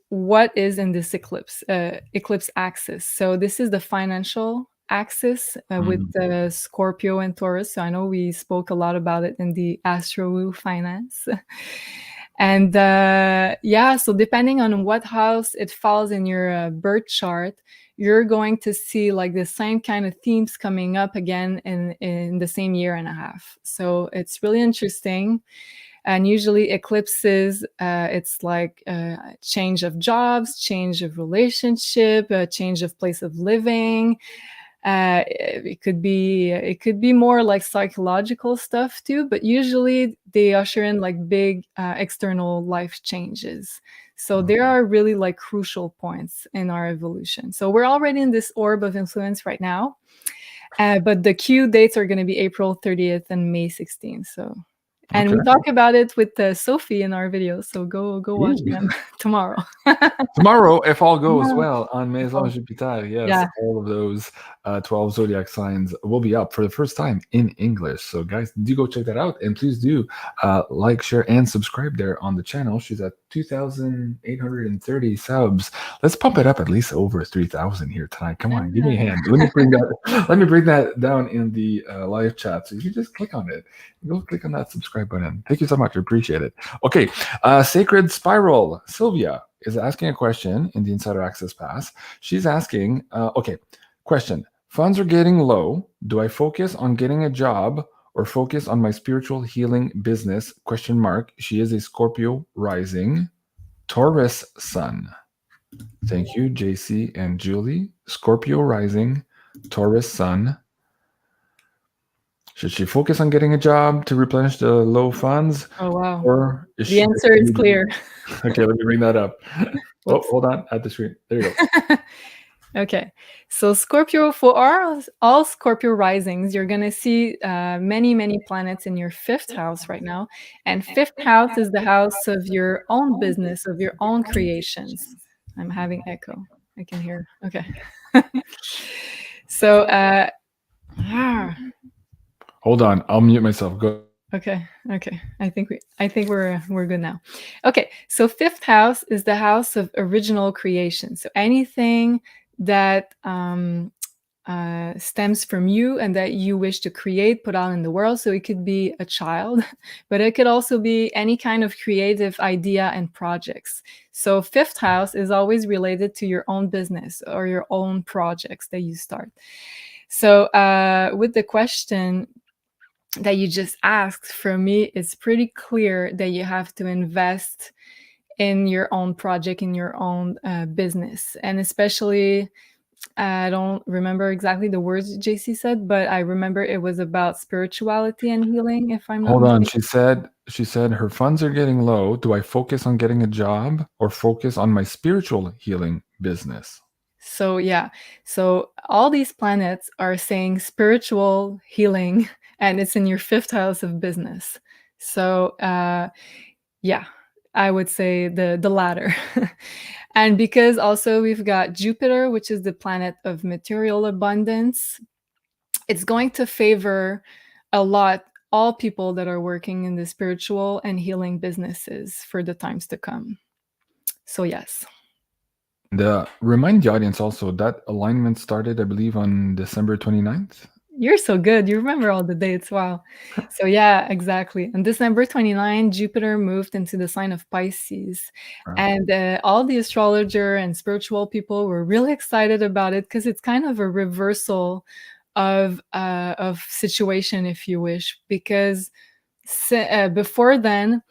what is in this eclipse axis. So this is the financial axis with the Scorpio and Taurus. So I know we spoke a lot about it in the Astro Woo Finance. And so depending on what house it falls in your birth chart, you're going to see like the same kind of themes coming up again in the same year and a half. So it's really interesting. And usually eclipses, it's like a change of jobs, change of relationship, a change of place of living. It could be more like psychological stuff too, but usually they usher in like big external life changes. So there are really like crucial points in our evolution. So we're already in this orb of influence right now, but the Q dates are going to be April 30th and May 16th. So. And we talk about it with Sophie in our videos, so go watch them tomorrow. Tomorrow, if all goes well, on Maison Jupiter, yes, all of those 12 zodiac signs will be up for the first time in English. So guys, do go check that out, and please do like, share, and subscribe there on the channel. She's at 2,830 subs. Let's pump it up at least over 3,000 here tonight. Come on, give me a hand. Let me bring that down in the live chat. So you can just click on it. Go click on that subscribe button. Thank you so much. I appreciate it. Okay, Sacred Spiral. Sylvia is asking a question in the Insider Access Pass. She's asking, question. Funds are getting low. Do I focus on getting a job or focus on my spiritual healing business? ? She is a Scorpio rising, Taurus sun. Thank you, JC and Julie. Scorpio rising, Taurus sun. Should she focus on getting a job to replenish the low funds? Oh, wow. Or the answer is clear. Okay, let me bring that up. Oh, hold on at the screen. There you go. Okay, so Scorpio, for all Scorpio risings, you're going to see many planets in your 5th house right now. And 5th house is the house of your own business, of your own creations. I'm having echo. I can hear. Okay. So, hold on. I'll mute myself. Go Okay. I think we're good now. Okay. So 5th house is the house of original creation. So anything that stems from you and that you wish to create, put out in the world. So it could be a child, but it could also be any kind of creative idea and projects. So 5th house is always related to your own business or your own projects that you start. So with the question that you just asked, for me, it's pretty clear that you have to invest in your own project, in your own business. And especially, I don't remember exactly the words JC said, but I remember it was about spirituality and healing, if I'm not Hold on. mistaken. She said her funds are getting low. Do I focus on getting a job or focus on my spiritual healing business? So yeah, so all these planets are saying spiritual healing, and it's in your 5th house of business. So yeah, I would say the latter. And because also we've got Jupiter, which is the planet of material abundance, it's going to favor a lot all people that are working in the spiritual and healing businesses for the times to come. So yes. Remind the audience also that alignment started, I believe, on December 29th. You're so good. You remember all the dates. Wow. So yeah, exactly. On December 29, Jupiter moved into the sign of Pisces. Wow. And all the astrologer and spiritual people were really excited about it because it's kind of a reversal of situation, if you wish, because before then,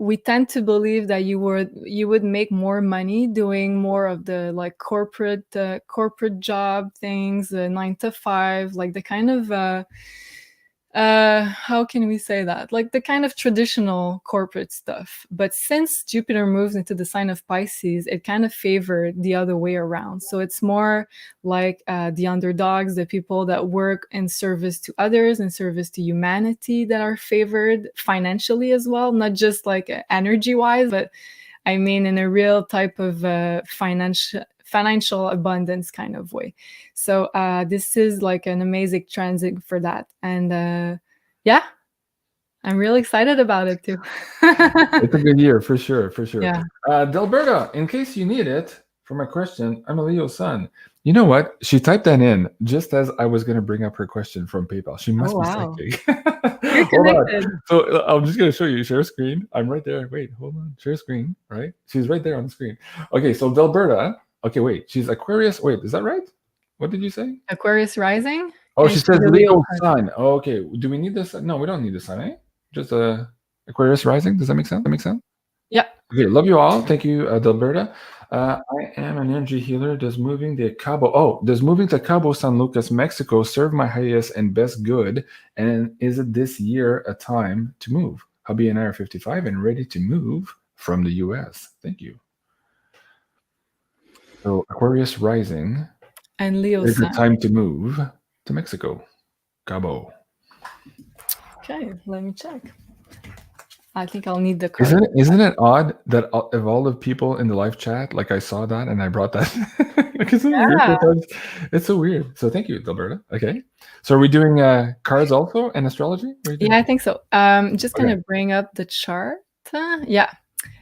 we tend to believe that you would make more money doing more of the like corporate job things, 9 to 5, like the kind of how can we say that, like the kind of traditional corporate stuff. But since Jupiter moves into the sign of Pisces, it kind of favored the other way around. So it's more like the underdogs, the people that work in service to others, in service to humanity, that are favored financially as well, not just like energy wise, but I mean in a real type of financial abundance kind of way. So this is like an amazing transit for that. And yeah, I'm really excited about it too. It's a good year, for sure, for sure. Yeah. Delberta, in case you need it for my question, I'm a Leo sun. You know what? She typed that in just as I was going to bring up her question from PayPal. She must be psychic. You're connected. So I'm just going to show you. Share screen. I'm right there. Wait, hold on. Share screen. Right? She's right there on the screen. Okay, so Delberta. Okay, wait. She's Aquarius. Wait, is that right? What did you say? Aquarius rising. Oh, she says Leo sun. Oh, okay. Do we need this? No, we don't need the sun, eh? Just Aquarius rising. Does that make sense? Yeah. Okay, love you all. Thank you, Delberta. I am an energy healer. Does moving to Cabo San Lucas, Mexico serve my highest and best good? And is it this year a time to move? Hubby and I are 55 and ready to move from the US. Thank you. So Aquarius rising. And Leo is sun. it time to move to Mexico? Cabo. Okay, let me check. I think I'll need the card. Isn't it odd that of all the people in the live chat, like I saw that and I brought that? Like, isn't it weird? It's so weird. So thank you, Delberta. Okay. So are we doing cards also and astrology? Yeah, I think so. Just going to bring up the chart. Yeah.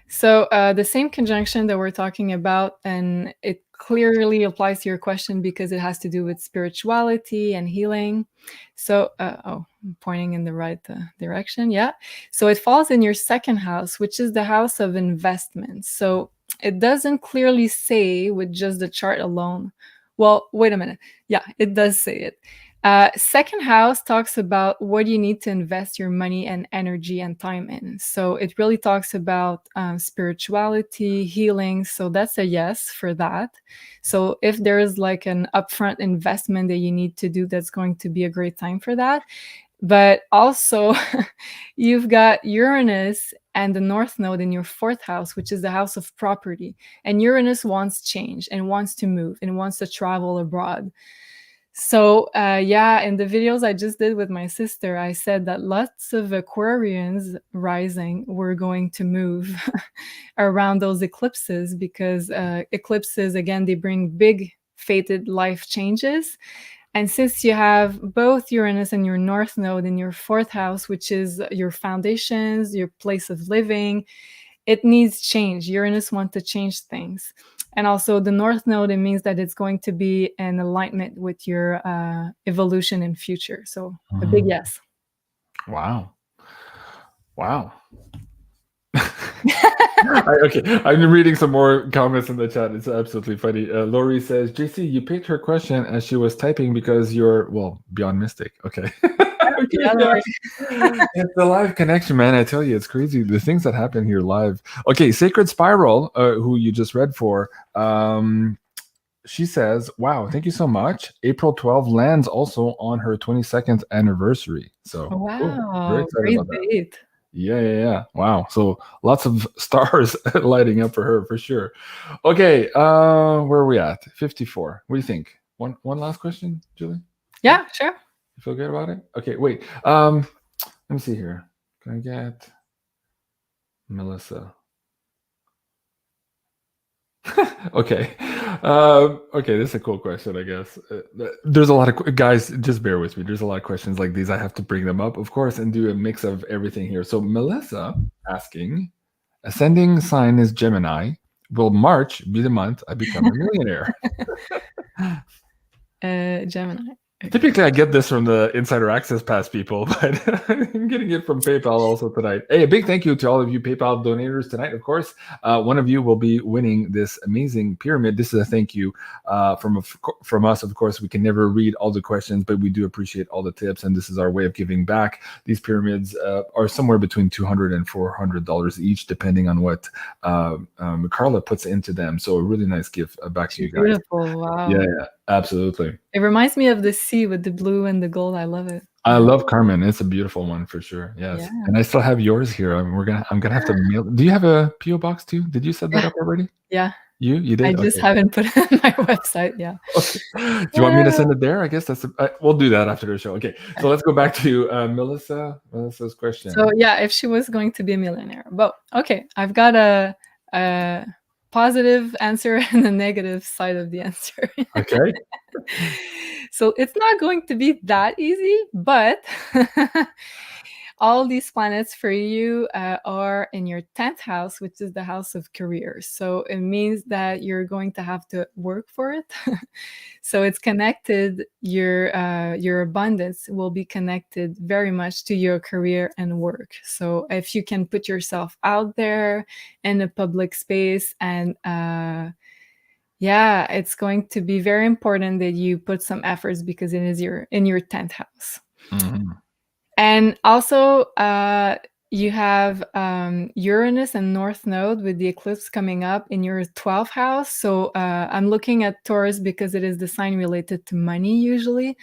So the same conjunction that we're talking about, and it clearly applies to your question because it has to do with spirituality and healing. So, I'm pointing in the right direction. Yeah. So it falls in your 2nd house, which is the house of investments. So it doesn't clearly say with just the chart alone. Well, wait a minute. Yeah, it does say it. 2nd house talks about what you need to invest your money and energy and time in. So it really talks about spirituality, healing. So that's a yes for that. So if there is like an upfront investment that you need to do, that's going to be a great time for that. But also you've got Uranus and the North Node in your 4th house, which is the house of property. And Uranus wants change and wants to move and wants to travel abroad. So yeah, in the videos I just did with my sister, I said that lots of Aquarians rising were going to move around those eclipses because eclipses, again, they bring big fated life changes. And since you have both Uranus and your North Node in your 4th house, which is your foundations, your place of living, it needs change. Uranus wants to change things. And also the North Node, it means that it's going to be in alignment with your evolution and future. So a big yes. Wow. Okay, I'm reading some more comments in the chat. It's absolutely funny. Lori says, JC, you picked her question as she was typing because you're, well, beyond mystic. Okay. Yeah, it's a live connection, man. I tell you, it's crazy. The things that happen here live. Okay, Sacred Spiral, who you just read for, she says, wow, thank you so much. April 12 lands also on her 22nd anniversary. So, wow, very excited great about that. date. Yeah. Wow. So lots of stars lighting up for her for sure. Okay, where are we at? 54. What do you think? One last question, Julie? Yeah, sure. You feel good about it? Okay, wait. Let me see here. Can I get Melissa? Okay. Okay, this is a cool question, I guess. There's a lot of guys, just bear with me. There's a lot of questions like these. I have to bring them up, of course, and do a mix of everything here. So Melissa asking, ascending sign is Gemini. Will March be the month I become a millionaire? Gemini. Okay. Typically, I get this from the Insider Access Pass people, but I'm getting it from PayPal also tonight. Hey, a big thank you to all of you PayPal donators tonight, of course. One of you will be winning this amazing pyramid. This is a thank you from us, of course. We can never read all the questions, but we do appreciate all the tips, and this is our way of giving back. These pyramids are somewhere between $200 and $400 each, depending on what Carla puts into them. So a really nice gift back to you guys. Beautiful, wow. Yeah, absolutely. It reminds me of the sea with the blue and the gold. I love it. I love Carmen. It's a beautiful one for sure. Yes. Yeah. And I still have yours here. I'm gonna have to mail. Do you have a PO box too? Did you set that up already? Yeah. You did? I just haven't put it on my website. Yeah. Okay. Do you want me to send it there? I guess we'll do that after the show. Okay. So let's go back to Melissa's question. So yeah, if she was going to be a millionaire. But okay, I've got a positive answer and a negative side of the answer. Okay. So it's not going to be that easy, but all these planets for you are in your 10th house, which is the house of career. So it means that you're going to have to work for it. So it's connected, your abundance will be connected very much to your career and work. So if you can put yourself out there in a public space and yeah, it's going to be very important that you put some efforts because it is in your 10th house. Mm-hmm. And also, you have Uranus and North Node with the eclipse coming up in your 12th house. So I'm looking at Taurus because it is the sign related to money usually.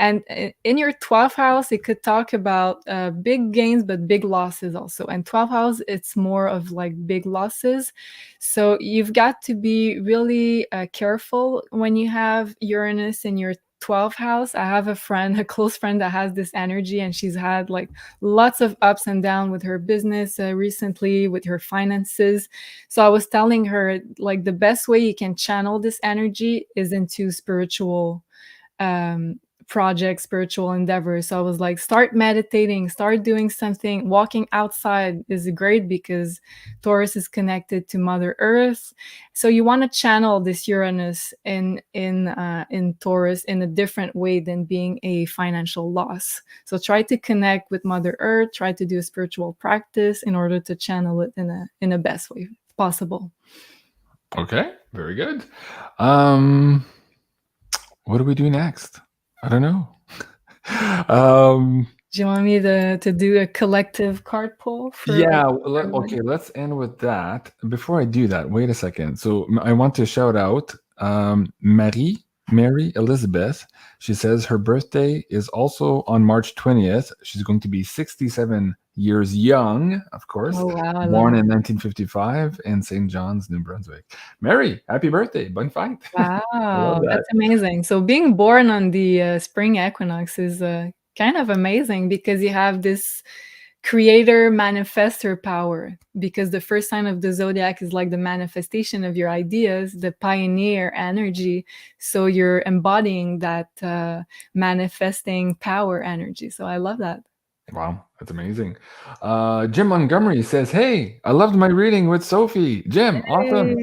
And in your 12th house, it could talk about big gains, but big losses also. And 12th house, it's more of like big losses. So you've got to be really careful when you have Uranus in your 12th house. I have a close friend that has this energy, and she's had like lots of ups and downs with her business recently, with her finances. So I was telling her, like, the best way you can channel this energy is into spiritual projects, spiritual endeavors. So I was like, start meditating, start doing something. Walking outside is great because Taurus is connected to Mother Earth. So you want to channel this Uranus in Taurus in a different way than being a financial loss. So try to connect with Mother Earth, try to do a spiritual practice in order to channel it in a best way possible. Okay, very good. What do we do next? I don't know. Do you want me to do a collective card pull? Okay, let's end with that. Before I do that, wait a second. So I want to shout out Mary Elizabeth. She says her birthday is also on March 20th. She's going to be 67 years young, of course. Oh, wow, born in 1955 in St. John's, New Brunswick. Mary, happy birthday. Bonne fête. Wow, that's amazing. So being born on the spring equinox is kind of amazing because you have this creator manifester power, because the first sign of the zodiac is like the manifestation of your ideas, the pioneer energy. So you're embodying that manifesting power energy. So I love that. Wow, that's amazing. Jim Montgomery says, hey, I loved my reading with Sophie. Jim, awesome.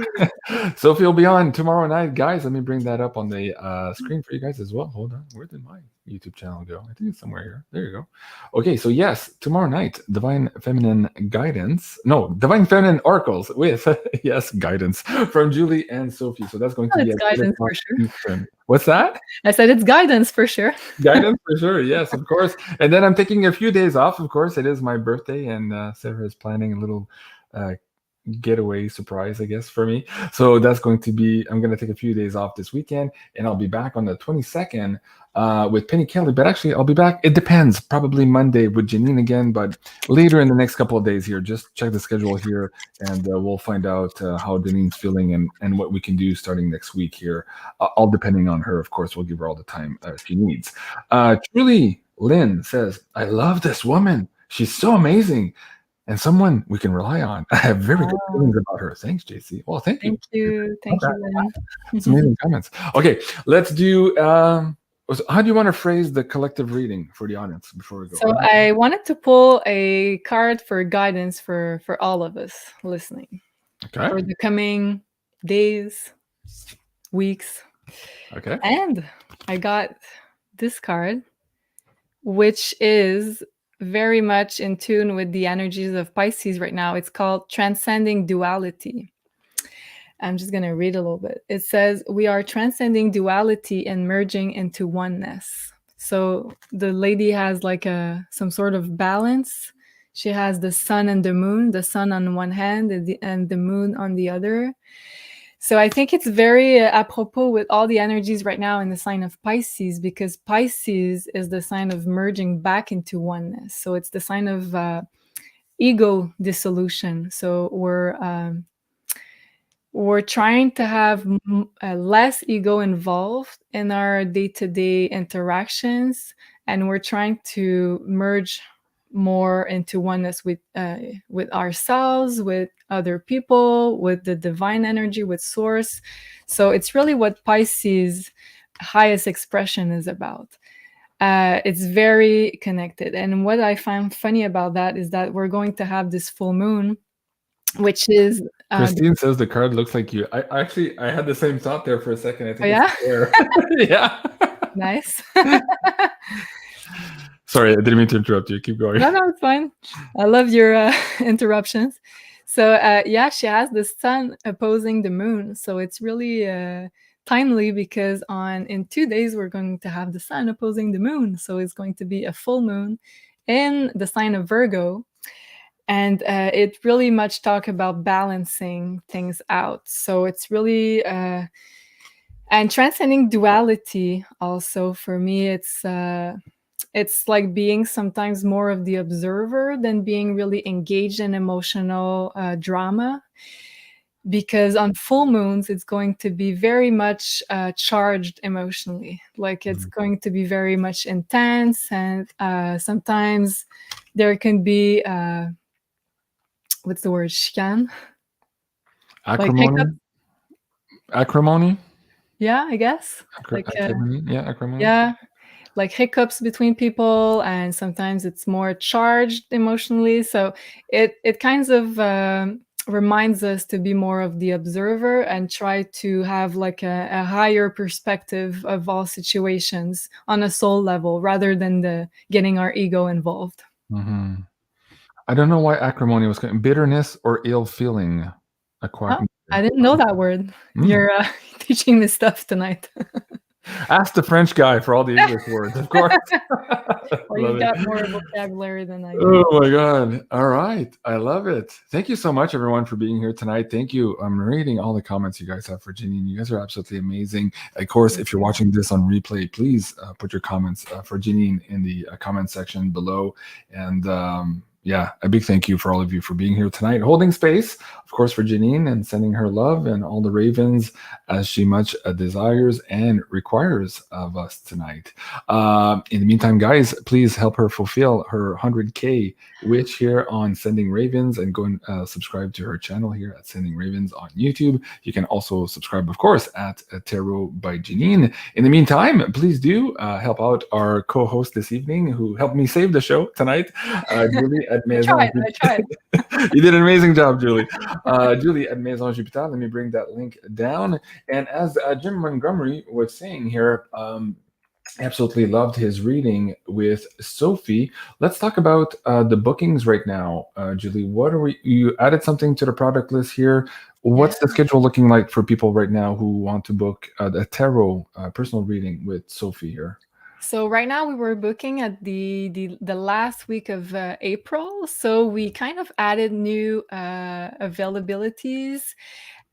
Sophie will be on tomorrow night. Guys, let me bring that up on the screen for you guys as well. Hold on. Where did my YouTube channel go? I think it's somewhere here. There you go. Okay, so yes, tomorrow night, Divine Feminine Oracles with, yes, guidance from Julie and Sophie. So that's going to be it's guidance for sure. Eastern. What's that? I said it's guidance for sure. Guidance for sure, yes, of course. And then I'm taking a few days off. Of course, it is my birthday, and Sarah is planning a little getaway surprise, I guess, for me. So that's going to be, I'm going to take a few days off this weekend, and I'll be back on the 22nd with Penny Kelly. But actually, I'll be back, it depends, probably Monday with Janine again, but later in the next couple of days here. Just check the schedule here, and we'll find out how Janine's feeling and what we can do starting next week here. All depending on her, of course. We'll give her all the time she needs. Truly, Lynn says, I love this woman. She's so amazing. And someone we can rely on. I have very good feelings about her. Thanks, JC. Well, thank you. Thank you, Lynn. It's amazing comments. Okay, let's do, how do you want to phrase the collective reading for the audience before we go? So I wanted to pull a card for guidance for all of us listening. Okay. For the coming days, weeks. Okay. And I got this card, which is very much in tune with the energies of Pisces right now. It's called Transcending Duality. I'm just going to read a little bit. It says, we are transcending duality and merging into oneness. So the lady has like some sort of balance. She has the sun and the moon, the sun on one hand and the moon on the other. So I think it's very apropos with all the energies right now in the sign of Pisces, because Pisces is the sign of merging back into oneness. So it's the sign of ego dissolution. So we're trying to have less ego involved in our day-to-day interactions, and we're trying to merge more into oneness with ourselves, with other people, with the divine energy, with source. So it's really what Pisces' highest expression is about. It's very connected. And what I find funny about that is that we're going to have this full moon, which is Christine says the card looks like you. I had the same thought there for a second. I think it's yeah. Nice. Sorry, I didn't mean to interrupt you. Keep going. No, it's fine. I love your interruptions. So yeah, she has the sun opposing the moon. So it's really timely, because in 2 days we're going to have the sun opposing the moon. So it's going to be a full moon in the sign of Virgo. And it really much talk about balancing things out. So it's really, and transcending duality also, for me, it's like being sometimes more of the observer than being really engaged in emotional drama. Because on full moons, it's going to be very much charged emotionally. Like it's going to be very much intense. And sometimes there can be... what's the word? Chicane? Acrimony? Acrimony? Yeah, I guess. Acrimony? Yeah, acrimony. Yeah, like hiccups between people, and sometimes it's more charged emotionally. So it kind of reminds us to be more of the observer and try to have like a higher perspective of all situations on a soul level, rather than getting our ego involved. Mm-hmm. I don't know why acrimony was bitterness or ill feeling. I didn't know that word. You're teaching me stuff tonight. Ask the French guy for all the English words, of course. Well, you got more vocabulary than I do. Oh my God. All right. I love it. Thank you so much, everyone, for being here tonight. Thank you. I'm reading all the comments you guys have for Janine. You guys are absolutely amazing. Of course, if you're watching this on replay, please put your comments for Janine in the comment section below. And yeah, a big thank you for all of you for being here tonight, holding space, of course, for Janine and sending her love and all the ravens as she much desires and requires of us tonight. In the meantime, guys, please help her fulfill her 100K wish here on Sending Ravens, and go and subscribe to her channel here at Sending Ravens on YouTube. You can also subscribe, of course, at Tarot by Janine. In the meantime, please do help out our co-host this evening, who helped me save the show tonight, Julie at Maison. I tried. You did an amazing job, Julie. Julie at Maison Jupiter. Let me bring that link down. And as Jim Montgomery was saying here, absolutely loved his reading with Sophie. Let's talk about the bookings right now, Julie. What are you added something to the product list here? What's the schedule looking like for people right now who want to book the tarot personal reading with Sophie here? So right now we were booking at the last week of April. So we kind of added new availabilities.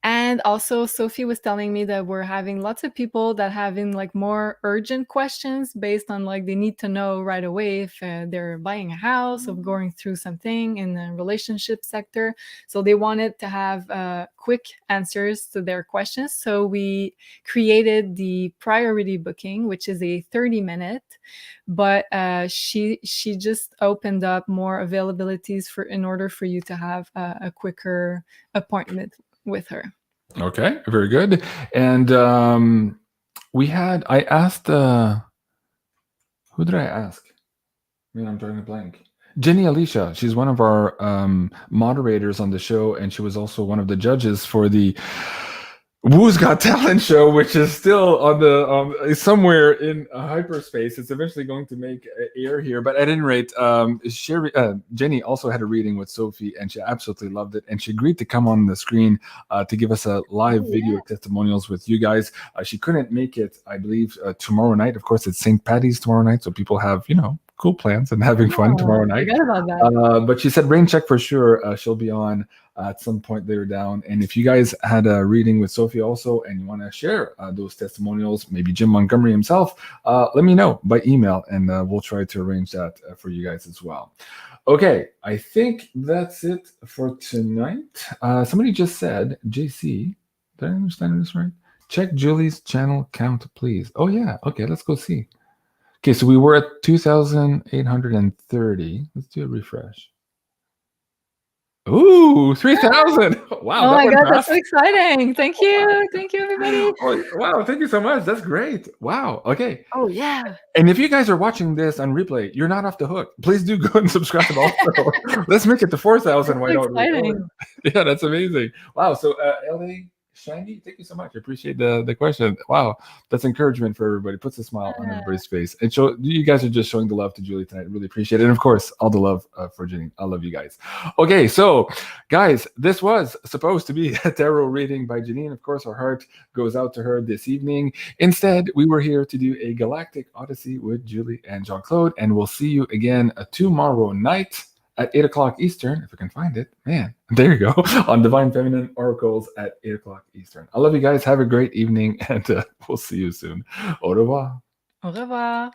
And also Sophie was telling me that we're having lots of people that having like more urgent questions based on like they need to know right away if they're buying a house or going through something in the relationship sector. So they wanted to have quick answers to their questions. So we created the priority booking, which is a 30-minute, but she just opened up more availabilities in order for you to have a quicker appointment with her. Okay, very good. And I asked, who did I ask? I'm drawing a blank. Jenny Alicia. She's one of our moderators on the show, and she was also one of the judges for the Woo's Got Talent show, which is still on the somewhere in hyperspace. It's eventually going to make air here, but at any rate, Jenny also had a reading with Sophie, and she absolutely loved it, and she agreed to come on the screen to give us a live video testimonials with you guys. She couldn't make it, I believe, tomorrow night. Of course, it's St. Patty's tomorrow night, so people have cool plans and having fun tomorrow night. Forget about that. But she said rain check for sure. She'll be on at some point later down. And if you guys had a reading with Sophie also and you want to share those testimonials, maybe Jim Montgomery himself, let me know by email, and we'll try to arrange that for you guys as well. Okay, I think that's it for tonight. Somebody just said, JC, did I understand this right? Check Julie's channel count, please. Oh yeah, okay, let's go see. Okay, so we were at 2,830. Let's do a refresh. Ooh, 3,000. Wow. Oh my God, that's so exciting. Thank you. Thank you, everybody. Oh, wow, thank you so much. That's great. Wow. Okay. Oh, yeah. And if you guys are watching this on replay, you're not off the hook. Please do go and subscribe also. Let's make it to 4,000. Why don't we? Yeah, that's amazing. Wow. So, LA Shiny, thank you so much. I appreciate the question. Wow, that's encouragement for everybody. Puts a smile on everybody's face. And you guys are just showing the love to Julie tonight. Really appreciate it. And of course, all the love for Janine. I love you guys. Okay, so guys, this was supposed to be a tarot reading by Janine. Of course, our heart goes out to her this evening. Instead, we were here to do a galactic odyssey with Julie and Jean-Claude, and we'll see you again tomorrow night at 8 o'clock Eastern, if we can find it. Man, there you go. On Divine Feminine Oracles at 8 o'clock Eastern. I love you guys. Have a great evening, and we'll see you soon. Au revoir. Au revoir.